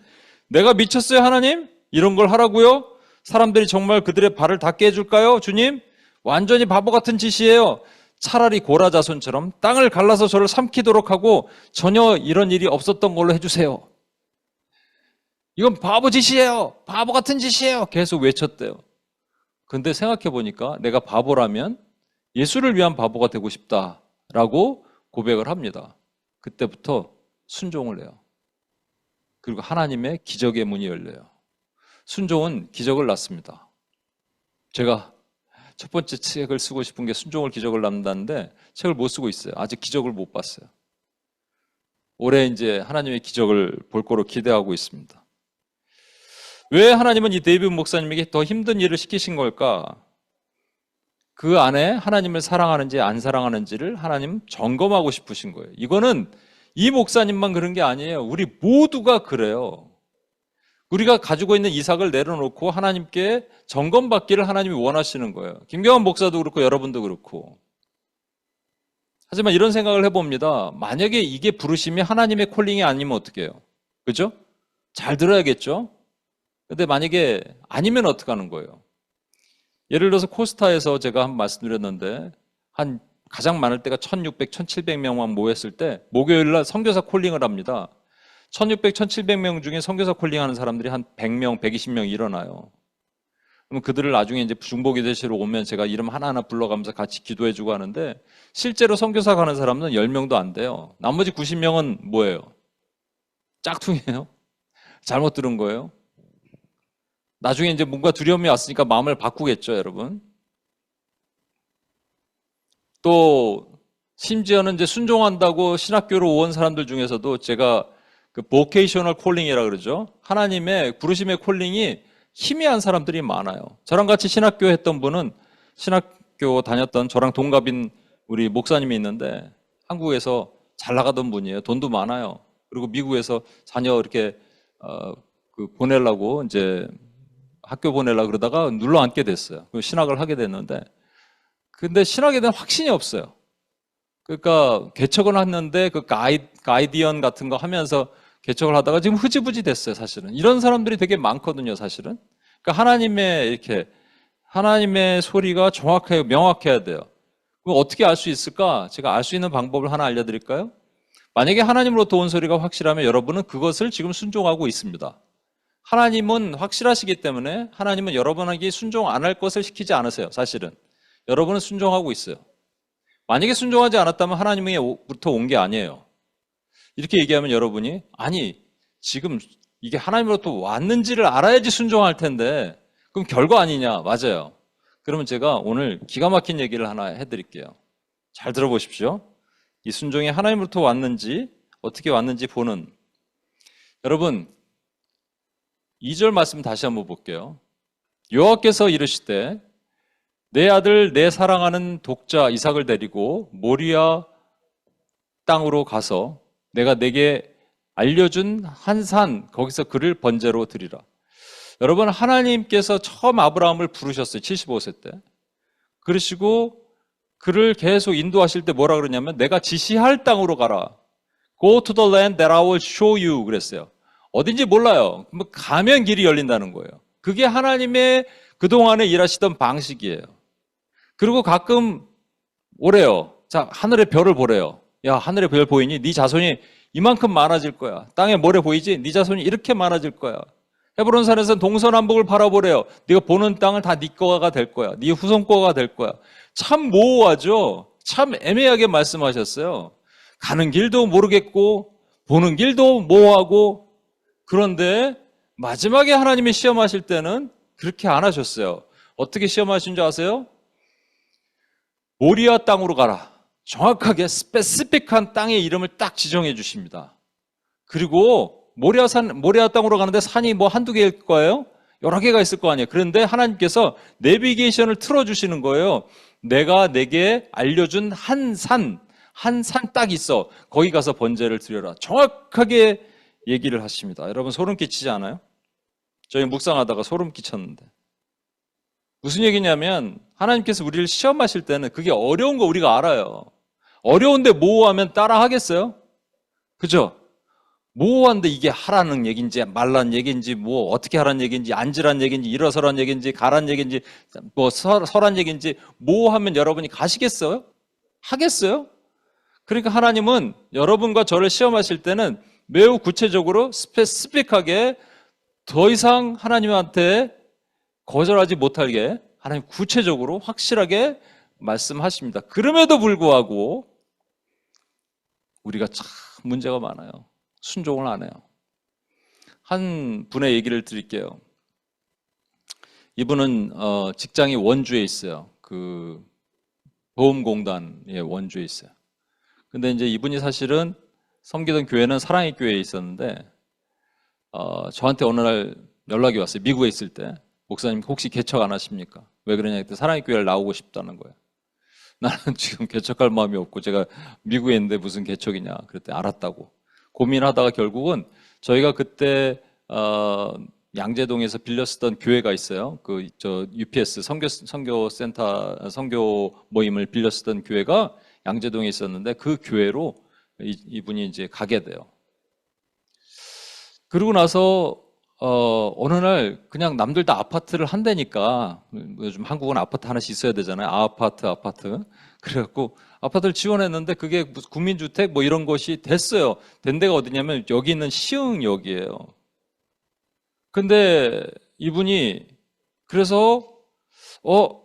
[SPEAKER 1] 내가 미쳤어요, 하나님? 이런 걸 하라고요? 사람들이 정말 그들의 발을 닿게 해줄까요, 주님? 완전히 바보 같은 짓이에요. 차라리 고라자손처럼 땅을 갈라서 저를 삼키도록 하고 전혀 이런 일이 없었던 걸로 해주세요. 이건 바보 짓이에요. 바보 같은 짓이에요. 계속 외쳤대요. 근데 생각해 보니까 내가 바보라면 예수를 위한 바보가 되고 싶다라고 고백을 합니다. 그때부터 순종을 해요. 그리고 하나님의 기적의 문이 열려요. 순종은 기적을 낳습니다. 제가 첫 번째 책을 쓰고 싶은 게 순종을 기적을 낳는다는데 책을 못 쓰고 있어요. 아직 기적을 못 봤어요. 올해 이제 하나님의 기적을 볼 거로 기대하고 있습니다. 왜 하나님은 이 데이비드 목사님에게 더 힘든 일을 시키신 걸까? 그 안에 하나님을 사랑하는지 안 사랑하는지를 하나님 점검하고 싶으신 거예요. 이거는 이 목사님만 그런 게 아니에요. 우리 모두가 그래요. 우리가 가지고 있는 이삭을 내려놓고 하나님께 점검받기를 하나님이 원하시는 거예요. 김경환 목사도 그렇고 여러분도 그렇고. 하지만 이런 생각을 해봅니다. 만약에 이게 부르심이 하나님의 콜링이 아니면 어떻게 해요? 그죠? 잘 들어야겠죠? 근데 만약에 아니면 어떡하는 거예요? 예를 들어서 코스타에서 제가 한 말씀드렸는데 한 가장 많을 때가 1600, 1700명만 모였을 때 목요일 날 선교사 콜링을 합니다. 1600, 1700명 중에 선교사 콜링하는 사람들이 한 100명, 120명 일어나요. 그럼 그들을 나중에 이제 중보기도실로 오면 제가 이름 하나하나 불러가면서 같이 기도해주고 하는데 실제로 선교사 가는 사람은 10명도 안 돼요. 나머지 90명은 뭐예요? 짝퉁이에요? 잘못 들은 거예요? 나중에 이제 뭔가 두려움이 왔으니까 마음을 바꾸겠죠, 여러분. 또 심지어는 이제 순종한다고 신학교로 온 사람들 중에서도 제가 그 보케이셔널 콜링이라 그러죠. 하나님의 부르심의 콜링이 희미한 사람들이 많아요. 저랑 같이 신학교 했던 분은 신학교 다녔던 저랑 동갑인 우리 목사님이 있는데 한국에서 잘 나가던 분이에요. 돈도 많아요. 그리고 미국에서 자녀 이렇게 보내려고 이제 학교 보내려고 그러다가 눌러 앉게 됐어요. 신학을 하게 됐는데 근데 신학에 대한 확신이 없어요. 그러니까 개척을 했는데 그 가이디언 같은 거 하면서 개척을 하다가 지금 흐지부지 됐어요, 사실은. 이런 사람들이 되게 많거든요, 사실은. 그러니까 하나님의 소리가 정확하게 명확해야 돼요. 그럼 어떻게 알 수 있을까? 제가 알 수 있는 방법을 하나 알려드릴까요? 만약에 하나님으로부터 온 소리가 확실하면 여러분은 그것을 지금 순종하고 있습니다. 하나님은 확실하시기 때문에 하나님은 여러분에게 순종 안 할 것을 시키지 않으세요, 사실은. 여러분은 순종하고 있어요. 만약에 순종하지 않았다면 하나님으로부터 온 게 아니에요. 이렇게 얘기하면 여러분이 아니 지금 이게 하나님으로부터 왔는지를 알아야지 순종할 텐데 그럼 결과 아니냐? 맞아요. 그러면 제가 오늘 기가 막힌 얘기를 하나 해드릴게요. 잘 들어보십시오. 이 순종이 하나님으로부터 왔는지 어떻게 왔는지 보는 여러분 2절 말씀 다시 한번 볼게요. 여호와께서 이르시되 내 아들 내 사랑하는 독자 이삭을 데리고 모리아 땅으로 가서 내가 내게 알려준 한 산 거기서 그를 번제로 드리라. 여러분 하나님께서 처음 아브라함을 부르셨어요. 75세 때. 그러시고 그를 계속 인도하실 때 뭐라 그러냐면 내가 지시할 땅으로 가라. Go to the land that I will show you 그랬어요. 어딘지 몰라요. 가면 길이 열린다는 거예요. 그게 하나님의 그동안에 일하시던 방식이에요. 그리고 가끔 오래요. 자, 하늘의 별을 보래요. 야, 하늘의 별 보이니? 네 자손이 이만큼 많아질 거야. 땅에 모래 보이지? 네 자손이 이렇게 많아질 거야. 헤브론 산에서는 동서남북을 바라보래요. 네가 보는 땅은 다 네 거가 될 거야. 네 후손 거가 될 거야. 참 모호하죠? 참 애매하게 말씀하셨어요. 가는 길도 모르겠고 보는 길도 모호하고 그런데 마지막에 하나님이 시험하실 때는 그렇게 안 하셨어요. 어떻게 시험하신 줄 아세요? 모리아 땅으로 가라. 정확하게 스페시픽한 땅의 이름을 딱 지정해 주십니다. 그리고 모리아 땅으로 가는데 산이 뭐 한두 개일 거예요? 여러 개가 있을 거 아니에요. 그런데 하나님께서 내비게이션을 틀어주시는 거예요. 내가 내게 알려준 한 산 딱 있어. 거기 가서 번제를 드려라. 정확하게 얘기를 하십니다. 여러분 소름 끼치지 않아요? 저희 묵상하다가 소름 끼쳤는데. 무슨 얘기냐면 하나님께서 우리를 시험하실 때는 그게 어려운 거 우리가 알아요. 어려운데 모호하면 따라 하겠어요? 그죠? 모호한데 이게 하라는 얘기인지 말라는 얘기인지 뭐 어떻게 하라는 얘기인지 앉으라는 얘기인지 일어서라는 얘기인지 가라는 얘기인지 뭐 서라는 얘기인지 모호하면 여러분이 가시겠어요? 하겠어요? 그러니까 하나님은 여러분과 저를 시험하실 때는 매우 구체적으로 스페시픽하게 더 이상 하나님한테 거절하지 못하게 하나님 구체적으로 확실하게 말씀하십니다. 그럼에도 불구하고 우리가 참 문제가 많아요. 순종을 안 해요. 한 분의 얘기를 드릴게요. 이분은 직장이 원주에 있어요. 그 보험공단의 원주에 있어요. 근데 이제 이분이 사실은 섬기던 교회는 사랑의 교회에 있었는데 저한테 어느 날 연락이 왔어요. 미국에 있을 때. 목사님 혹시 개척 안 하십니까? 왜 그러냐 했더니 사랑의 교회를 나오고 싶다는 거예요. 나는 지금 개척할 마음이 없고 제가 미국에 있는데 무슨 개척이냐. 그랬더니 알았다고. 고민하다가 결국은 저희가 그때 양재동에서 빌려 쓰던 교회가 있어요. UPS 선교센터 선교 모임을 빌려 쓰던 교회가 양재동에 있었는데 그 교회로 이분이 이제 가게 돼요. 그러고 나서 어느 날 그냥 남들 다 아파트를 한대니까 요즘 한국은 아파트 하나씩 있어야 되잖아요. 아파트. 그래갖고 아파트를 지원했는데 그게 무슨 국민주택 뭐 이런 것이 됐어요. 된 데가 어디냐면 여기 있는 시흥역이에요. 근데 이분이 그래서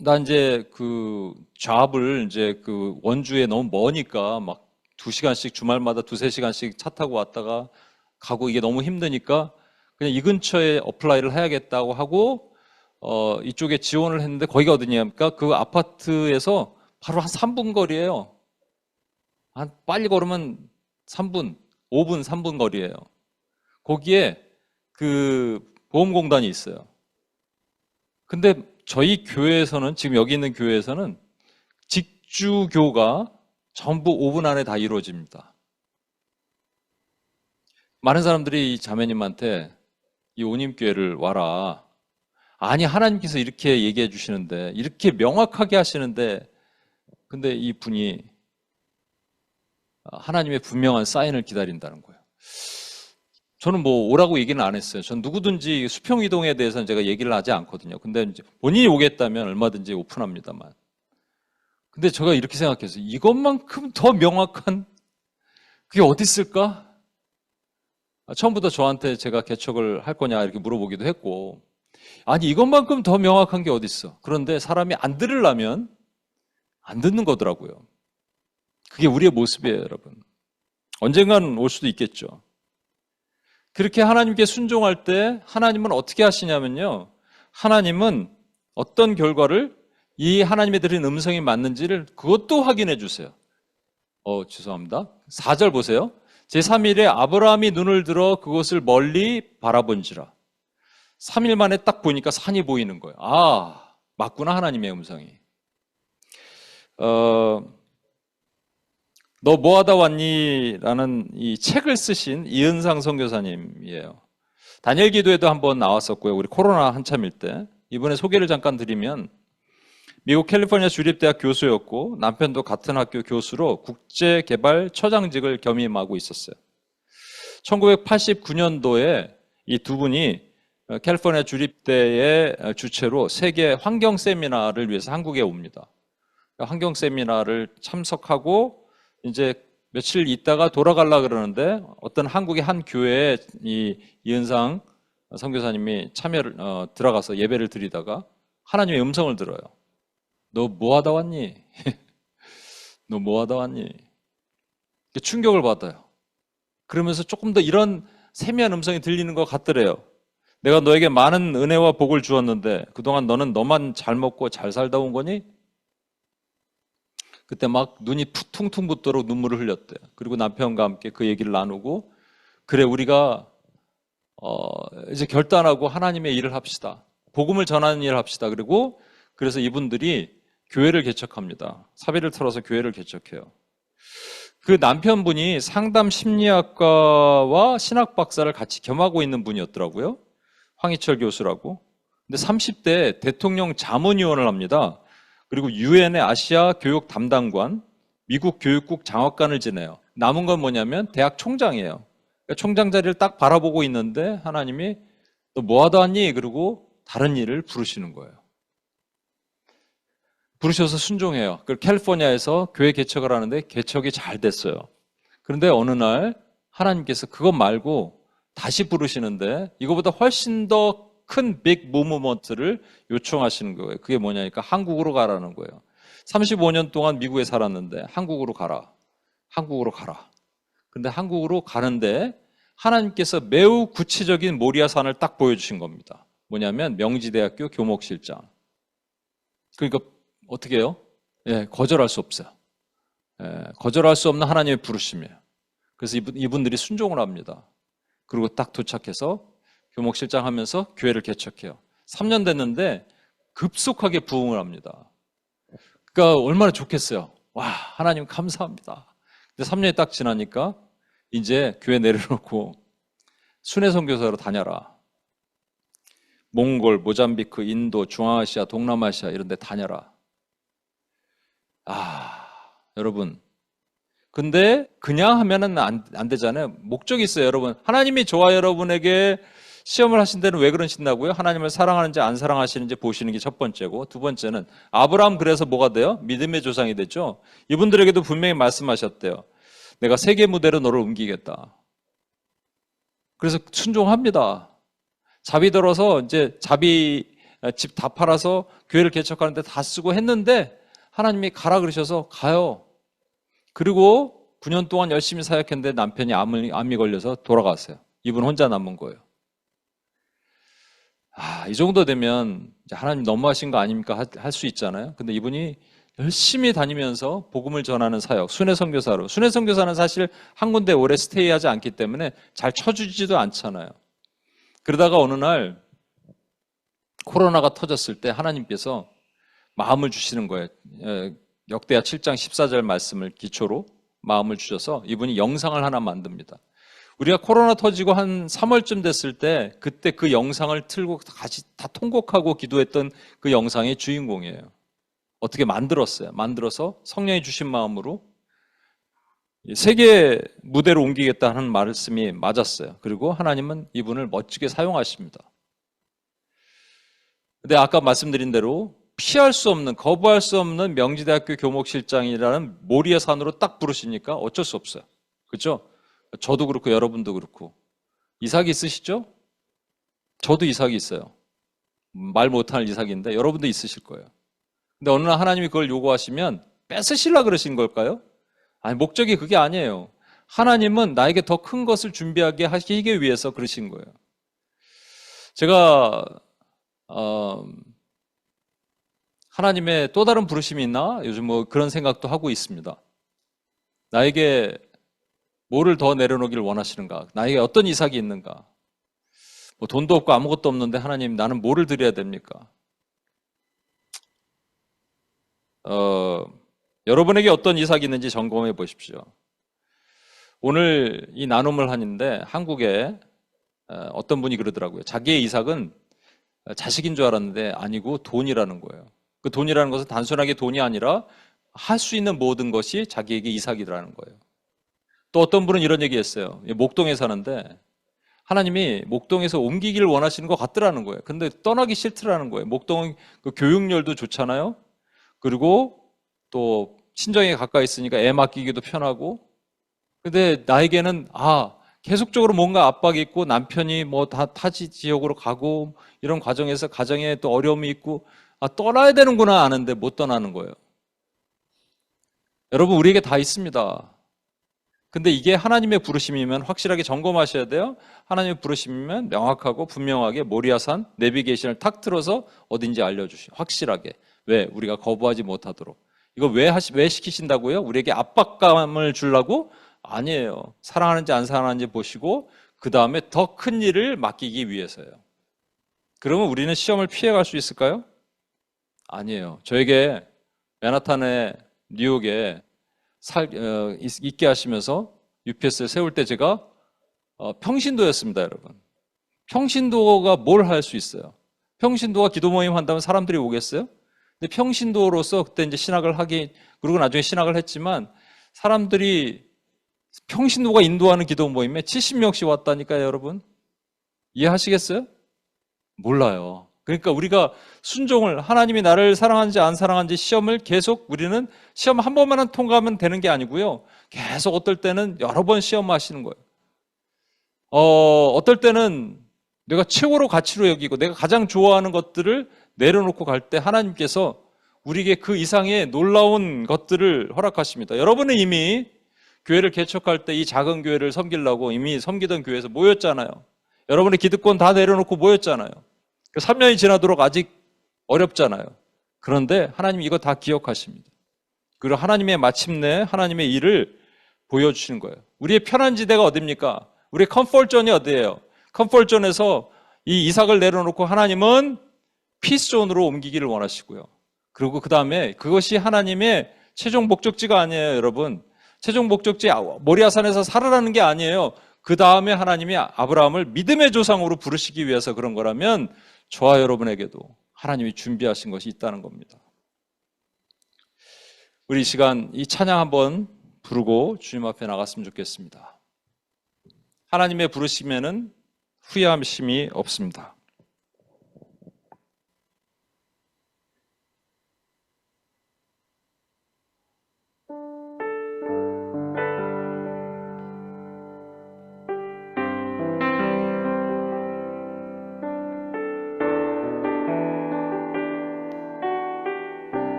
[SPEAKER 1] 나 이제 그 잡을 이제 그 원주에 너무 머니까 막 2시간씩 주말마다 2-3시간씩 차 타고 왔다가 가고 이게 너무 힘드니까 그냥 이 근처에 어플라이를 해야겠다고 하고 이쪽에 지원을 했는데 거기가 어디냐니까 그 아파트에서 바로 한 3분 거리예요. 한 빨리 걸으면 3분, 5분, 3분 거리예요. 거기에 그 보험공단이 있어요. 근데 저희 교회에서는 지금 여기 있는 교회에서는 직주교가 전부 5분 안에 다 이루어집니다. 많은 사람들이 이 자매님한테 이 오님교회를 와라. 아니 하나님께서 이렇게 얘기해 주시는데 이렇게 명확하게 하시는데 근데 이 분이 하나님의 분명한 사인을 기다린다는 거예요. 저는 뭐 오라고 얘기는 안 했어요. 전 누구든지 수평이동에 대해서는 제가 얘기를 하지 않거든요. 근데 이제 본인이 오겠다면 얼마든지 오픈합니다만. 근데 제가 이렇게 생각했어요. 이것만큼 더 명확한 그게 어디 있을까? 처음부터 저한테 제가 개척을 할 거냐 이렇게 물어보기도 했고 아니 이것만큼 더 명확한 게 어디 있어? 그런데 사람이 안 들으려면 안 듣는 거더라고요. 그게 우리의 모습이에요, 여러분. 언젠가는 올 수도 있겠죠. 그렇게 하나님께 순종할 때 하나님은 어떻게 하시냐면요. 하나님은 어떤 결과를 이 하나님의 들은 음성이 맞는지를 그것도 확인해 주세요. 죄송합니다. 4절 보세요. 제3일에 아브라함이 눈을 들어 그곳을 멀리 바라본지라. 3일 만에 딱 보니까 산이 보이는 거예요. 아, 맞구나 하나님의 음성이. 너 뭐하다 왔니? 라는 이 책을 쓰신 이은상 선교사님이에요. 다니엘 기도에도 한번 나왔었고요. 우리 코로나 한참일 때. 이번에 소개를 잠깐 드리면 미국 캘리포니아 주립대학 교수였고 남편도 같은 학교 교수로 국제개발처장직을 겸임하고 있었어요. 1989년도에 이 두 분이 캘리포니아 주립대의 주최로 세계 환경 세미나를 위해서 한국에 옵니다. 환경 세미나를 참석하고 이제 며칠 있다가 돌아가려고 그러는데 어떤 한국의 한 교회에 이은상 선교사님이 참여를 들어가서 예배를 드리다가 하나님의 음성을 들어요. 너 뭐하다 왔니? 너 뭐하다 왔니? 충격을 받아요. 그러면서 조금 더 이런 세미한 음성이 들리는 것 같더래요. 내가 너에게 많은 은혜와 복을 주었는데 그동안 너는 너만 잘 먹고 잘 살다 온 거니? 그때 막 눈이 퉁퉁 붓도록 눈물을 흘렸대요. 그리고 남편과 함께 그 얘기를 나누고 그래 우리가 이제 결단하고 하나님의 일을 합시다. 복음을 전하는 일을 합시다. 그리고 그래서 이분들이 교회를 개척합니다. 사비를 털어서 교회를 개척해요. 그 남편분이 상담 심리학과와 신학 박사를 같이 겸하고 있는 분이었더라고요. 황희철 교수라고. 근데 30대 대통령 자문위원을 합니다. 그리고 유엔의 아시아 교육 담당관, 미국 교육국 장학관을 지내요. 남은 건 뭐냐면 대학 총장이에요. 그러니까 총장 자리를 딱 바라보고 있는데 하나님이 너 뭐하다 왔니? 그리고 다른 일을 부르시는 거예요. 부르셔서 순종해요. 그 캘리포니아에서 교회 개척을 하는데 개척이 잘 됐어요. 그런데 어느 날 하나님께서 그것 말고 다시 부르시는데 이거보다 훨씬 더 큰 빅 무브먼트를 요청하시는 거예요. 그게 뭐냐니까 한국으로 가라는 거예요. 35년 동안 미국에 살았는데 한국으로 가라. 한국으로 가라. 근데 한국으로 가는데 하나님께서 매우 구체적인 모리아산을 딱 보여주신 겁니다. 뭐냐면 명지대학교 교목실장. 그러니까 어떻게 해요? 예, 거절할 수 없어요. 예, 거절할 수 없는 하나님의 부르심이에요. 그래서 이분들이 순종을 합니다. 그리고 딱 도착해서 교목실장 하면서 교회를 개척해요. 3년 됐는데 급속하게 부흥을 합니다. 그러니까 얼마나 좋겠어요. 와, 하나님 감사합니다. 근데 3년이 딱 지나니까 이제 교회 내려놓고 순회 선교사로 다녀라. 몽골, 모잠비크, 인도, 중앙아시아, 동남아시아 이런 데 다녀라. 여러분. 근데 그냥 하면은 안 되잖아요. 목적이 있어요, 여러분. 하나님이 저와 여러분에게 시험을 하신 데는 왜 그러신다고요? 하나님을 사랑하는지 안 사랑하시는지 보시는 게 첫 번째고, 두 번째는 아브라함 그래서 뭐가 돼요? 믿음의 조상이 됐죠. 이분들에게도 분명히 말씀하셨대요. 내가 세계 무대로 너를 옮기겠다. 그래서 순종합니다. 자비 들어서 이제 집 다 팔아서 교회를 개척하는데 다 쓰고 했는데 하나님이 가라 그러셔서 가요. 그리고 9년 동안 열심히 사역했는데 남편이 암이 걸려서 돌아갔어요. 이분 혼자 남은 거예요. 이 정도 되면 이제 하나님 너무하신 거 아닙니까? 할 수 있잖아요. 근데 이분이 열심히 다니면서 복음을 전하는 사역, 순회 선교사로. 순회 선교사는 사실 한 군데 오래 스테이하지 않기 때문에 잘 쳐주지도 않잖아요. 그러다가 어느 날 코로나가 터졌을 때 하나님께서 마음을 주시는 거예요. 역대하 7장 14절 말씀을 기초로 마음을 주셔서 이분이 영상을 하나 만듭니다. 우리가 코로나 터지고 한 3월쯤 됐을 때 그때 그 영상을 틀고 같이 다 통곡하고 기도했던 그 영상의 주인공이에요. 어떻게 만들었어요. 만들어서 성령이 주신 마음으로 세계 무대로 옮기겠다 하는 말씀이 맞았어요. 그리고 하나님은 이분을 멋지게 사용하십니다. 근데 아까 말씀드린 대로 피할 수 없는, 거부할 수 없는 명지대학교 교목실장이라는 모리아 산으로 딱 부르시니까 어쩔 수 없어요. 그렇죠? 저도 그렇고 여러분도 그렇고. 이삭이 있으시죠? 저도 이삭이 있어요. 말 못할 이삭인데 여러분도 있으실 거예요. 근데 어느 날 하나님이 그걸 요구하시면 뺏으시려고 그러신 걸까요? 아니, 목적이 그게 아니에요. 하나님은 나에게 더 큰 것을 준비하게 하시기 위해서 그러신 거예요. 제가 하나님의 또 다른 부르심이 있나? 요즘 뭐 그런 생각도 하고 있습니다. 나에게 뭐를 더 내려놓기를 원하시는가? 나에게 어떤 이삭이 있는가? 뭐 돈도 없고 아무것도 없는데 하나님 나는 뭐를 드려야 됩니까? 여러분에게 어떤 이삭이 있는지 점검해 보십시오. 오늘 이 나눔을 하는데 한국에 어떤 분이 그러더라고요. 자기의 이삭은 자식인 줄 알았는데 아니고 돈이라는 거예요. 그 돈이라는 것은 단순하게 돈이 아니라 할 수 있는 모든 것이 자기에게 이삭이라는 거예요. 또 어떤 분은 이런 얘기했어요. 목동에 사는데 하나님이 목동에서 옮기기를 원하시는 것 같더라는 거예요. 근데 떠나기 싫더라는 거예요. 목동은 그 교육열도 좋잖아요. 그리고 또 친정에 가까이 있으니까 애 맡기기도 편하고. 근데 나에게는 계속적으로 뭔가 압박이 있고 남편이 뭐 다 타지 지역으로 가고 이런 과정에서 가정에 또 어려움이 있고 떠나야 되는구나 아는데 못 떠나는 거예요. 여러분 우리에게 다 있습니다. 근데 이게 하나님의 부르심이면 확실하게 점검하셔야 돼요. 하나님의 부르심이면 명확하고 분명하게 모리아산 내비게이션을 탁 틀어서 어딘지 알려주시오. 확실하게. 왜? 우리가 거부하지 못하도록. 이거 왜 시키신다고요? 우리에게 압박감을 주려고? 아니에요. 사랑하는지 안 사랑하는지 보시고 그 다음에 더 큰 일을 맡기기 위해서요. 그러면 우리는 시험을 피해갈 수 있을까요? 아니에요. 저에게 맨하탄에 뉴욕에 있게 하시면서 UPS를 세울 때 제가 평신도였습니다, 여러분. 평신도가 뭘 할 수 있어요? 평신도가 기도 모임 한다면 사람들이 오겠어요? 근데 평신도로서 그때 이제 그리고 나중에 신학을 했지만 사람들이 평신도가 인도하는 기도 모임에 70명씩 왔다니까요, 여러분. 이해하시겠어요? 몰라요. 그러니까 우리가 순종을 하나님이 나를 사랑하는지 안 사랑하는지 시험을 계속 우리는 시험 한 번만 통과하면 되는 게 아니고요. 계속 어떨 때는 여러 번 시험하시는 거예요. 어떨 때는 내가 최고로 가치로 여기고 내가 가장 좋아하는 것들을 내려놓고 갈 때 하나님께서 우리에게 그 이상의 놀라운 것들을 허락하십니다. 여러분은 이미 교회를 개척할 때 이 작은 교회를 섬기려고 이미 섬기던 교회에서 모였잖아요. 여러분의 기득권 다 내려놓고 모였잖아요. 3년이 지나도록 아직 어렵잖아요. 그런데 하나님 이거 다 기억하십니다. 그리고 하나님의 마침내 하나님의 일을 보여주시는 거예요. 우리의 편한 지대가 어디입니까? 우리의 컴포트존이 어디예요? 컴포트존에서 이 이삭을 내려놓고 하나님은 피스존으로 옮기기를 원하시고요. 그리고 그 다음에 그것이 하나님의 최종 목적지가 아니에요, 여러분. 최종 목적지 모리아산에서 살아라는 게 아니에요. 그 다음에 하나님이 아브라함을 믿음의 조상으로 부르시기 위해서 그런 거라면 저와 여러분에게도 하나님이 준비하신 것이 있다는 겁니다. 우리 이 시간 이 찬양 한번 부르고 주님 앞에 나갔으면 좋겠습니다. 하나님의 부르심에는 후회함심이 없습니다.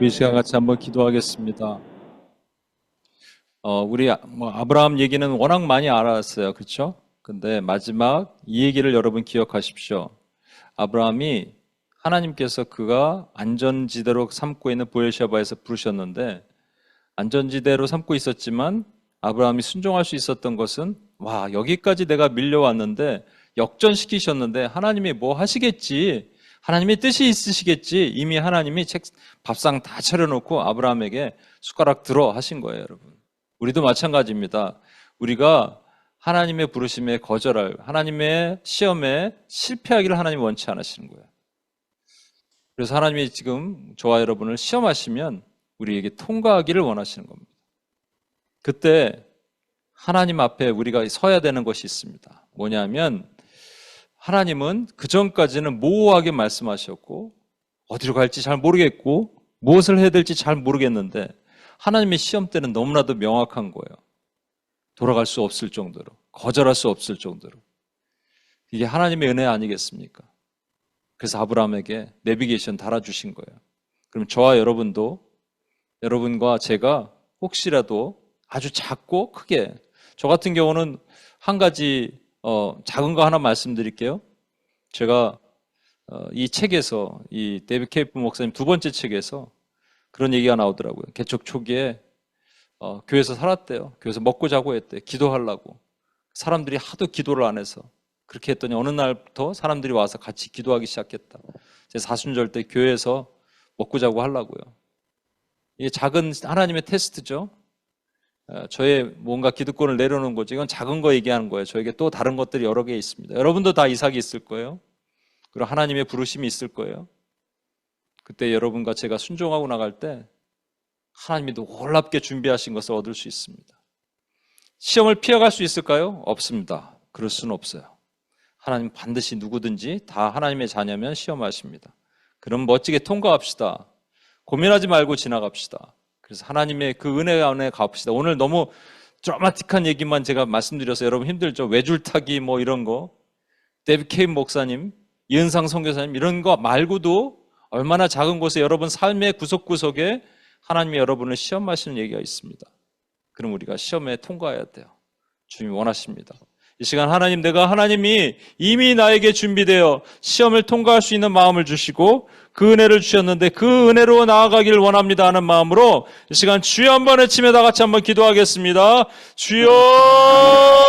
[SPEAKER 1] 이 시간 같이 한번 기도하겠습니다. 우리 아브라함 얘기는 워낙 많이 알았어요, 그렇죠? 근데 마지막 이 얘기를 여러분 기억하십시오. 아브라함이 하나님께서 그가 안전지대로 삼고 있는 보엘셰바에서 부르셨는데 안전지대로 삼고 있었지만 아브라함이 순종할 수 있었던 것은 여기까지 내가 밀려왔는데 역전시키셨는데 하나님이 뭐 하시겠지, 하나님의 뜻이 있으시겠지, 이미 하나님이 밥상 다 차려놓고 아브라함에게 숟가락 들어 하신 거예요, 여러분. 우리도 마찬가지입니다. 우리가 하나님의 부르심에 거절할, 하나님의 시험에 실패하기를 하나님이 원치 않으시는 거예요. 그래서 하나님이 지금 저와 여러분을 시험하시면 우리에게 통과하기를 원하시는 겁니다. 그때 하나님 앞에 우리가 서야 되는 것이 있습니다. 뭐냐면 하나님은 그전까지는 모호하게 말씀하셨고 어디로 갈지 잘 모르겠고 무엇을 해야 될지 잘 모르겠는데 하나님의 시험 때는 너무나도 명확한 거예요. 돌아갈 수 없을 정도로, 거절할 수 없을 정도로. 이게 하나님의 은혜 아니겠습니까? 그래서 아브라함에게 내비게이션 달아주신 거예요. 그럼 저와 여러분도, 여러분과 제가 혹시라도 아주 작고 크게, 저 같은 경우는 한 가지 작은 거 하나 말씀드릴게요. 제가 이 책에서, 이 데이비드 케이프 목사님 두 번째 책에서 그런 얘기가 나오더라고요. 개척 초기에 교회에서 살았대요. 교회에서 먹고 자고 했대요. 기도하려고. 사람들이 하도 기도를 안 해서 그렇게 했더니 어느 날부터 사람들이 와서 같이 기도하기 시작했다. 제 사순절 때 교회에서 먹고 자고 하려고요. 이게 작은 하나님의 테스트죠. 저의 뭔가 기득권을 내려놓은 거죠. 이건 작은 거 얘기하는 거예요. 저에게 또 다른 것들이 여러 개 있습니다. 여러분도 다 이삭이 있을 거예요. 그리고 하나님의 부르심이 있을 거예요. 그때 여러분과 제가 순종하고 나갈 때 하나님이 놀랍게 준비하신 것을 얻을 수 있습니다. 시험을 피해갈 수 있을까요? 없습니다. 그럴 수는 없어요. 하나님 반드시 누구든지 다 하나님의 자녀면 시험하십니다. 그럼 멋지게 통과합시다. 고민하지 말고 지나갑시다. 그래서 하나님의 그 은혜 안에 가봅시다. 오늘 너무 드라마틱한 얘기만 제가 말씀드려서 여러분 힘들죠? 외줄타기 뭐 이런 거, 데이비드 케인 목사님, 이은상 선교사님 이런 거 말고도 얼마나 작은 곳에 여러분 삶의 구석구석에 하나님이 여러분을 시험하시는 얘기가 있습니다. 그럼 우리가 시험에 통과해야 돼요. 주님이 원하십니다. 이 시간 하나님이 이미 나에게 준비되어 시험을 통과할 수 있는 마음을 주시고 그 은혜를 주셨는데 그 은혜로 나아가길 원합니다 하는 마음으로 이 시간 주여 한번 외치며 다 같이 한번 기도하겠습니다. 주여!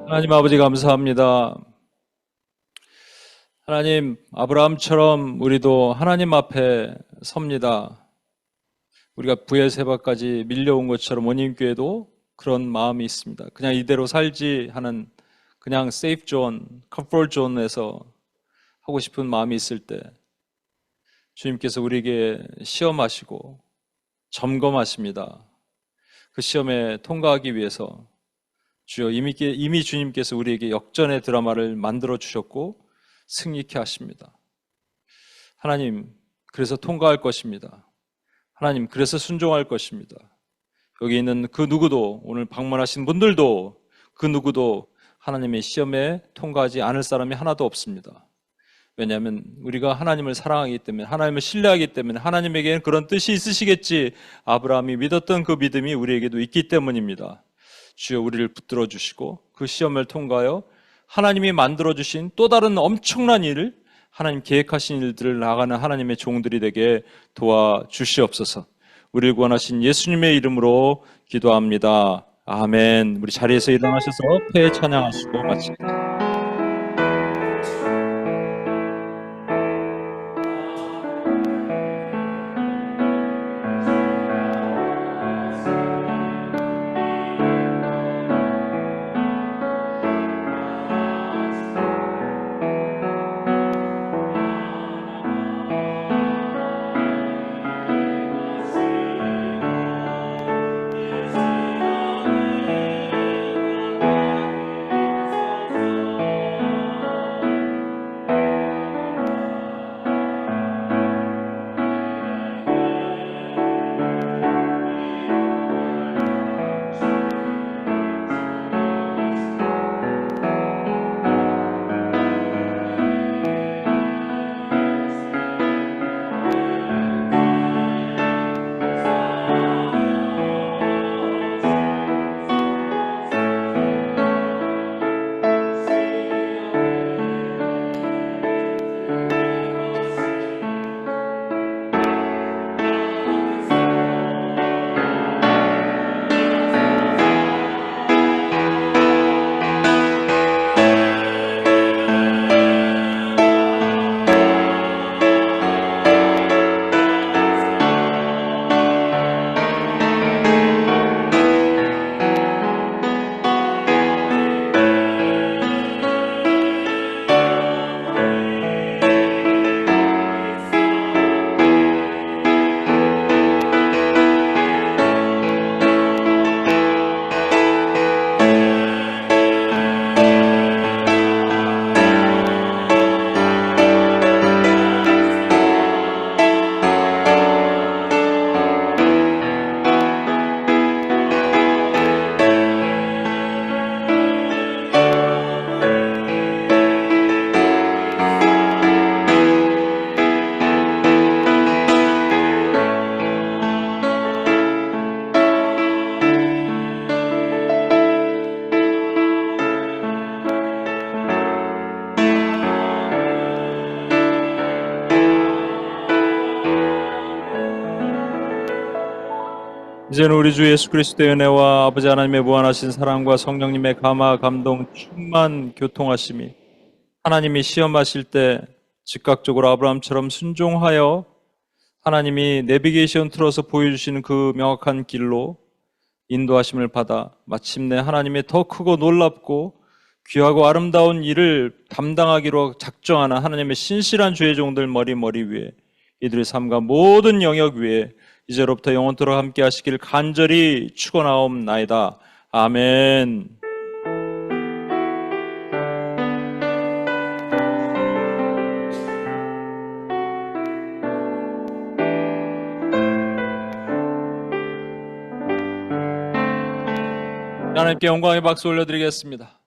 [SPEAKER 1] 하나님 아버지 감사합니다. 하나님 아브라함처럼 우리도 하나님 앞에 섭니다. 우리가 부엘세바까지 밀려온 것처럼 원님교회도 그런 마음이 있습니다. 그냥 이대로 살지 하는 그냥 세이프 존, 컴포트 존에서 하고 싶은 마음이 있을 때 주님께서 우리에게 시험하시고 점검하십니다. 그 시험에 통과하기 위해서 주여 이미 주님께서 우리에게 역전의 드라마를 만들어 주셨고 승리케 하십니다. 하나님, 그래서 통과할 것입니다. 하나님, 그래서 순종할 것입니다. 여기 있는 그 누구도, 오늘 방문하신 분들도 그 누구도 하나님의 시험에 통과하지 않을 사람이 하나도 없습니다. 왜냐하면 우리가 하나님을 사랑하기 때문에, 하나님을 신뢰하기 때문에, 하나님에게는 그런 뜻이 있으시겠지 아브라함이 믿었던 그 믿음이 우리에게도 있기 때문입니다. 주여 우리를 붙들어 주시고 그 시험을 통과하여 하나님이 만들어 주신 또 다른 엄청난 일을, 하나님 계획하신 일들을 나아가는 하나님의 종들이 되게 도와주시옵소서. 우리를 구원하신 예수님의 이름으로 기도합니다. 아멘. 우리 자리에서 일어나셔서 폐 찬양하시고 마치겠습니다. 이제는 우리 주 예수 그리스도의 은혜와 아버지 하나님의 무한하신 사랑과 성령님의 감화, 감동, 충만 교통하심이 하나님이 시험하실 때 즉각적으로 아브라함처럼 순종하여 하나님이 내비게이션 틀어서 보여주시는 그 명확한 길로 인도하심을 받아 마침내 하나님의 더 크고 놀랍고 귀하고 아름다운 일을 담당하기로 작정하는 하나님의 신실한 주의 종들 머리 위에 이들의 삶과 모든 영역 위에 이제로부터 영원토록 함께 하시길 간절히 축원하옵나이다. 아멘. 하나님께 영광의 박수 올려드리겠습니다.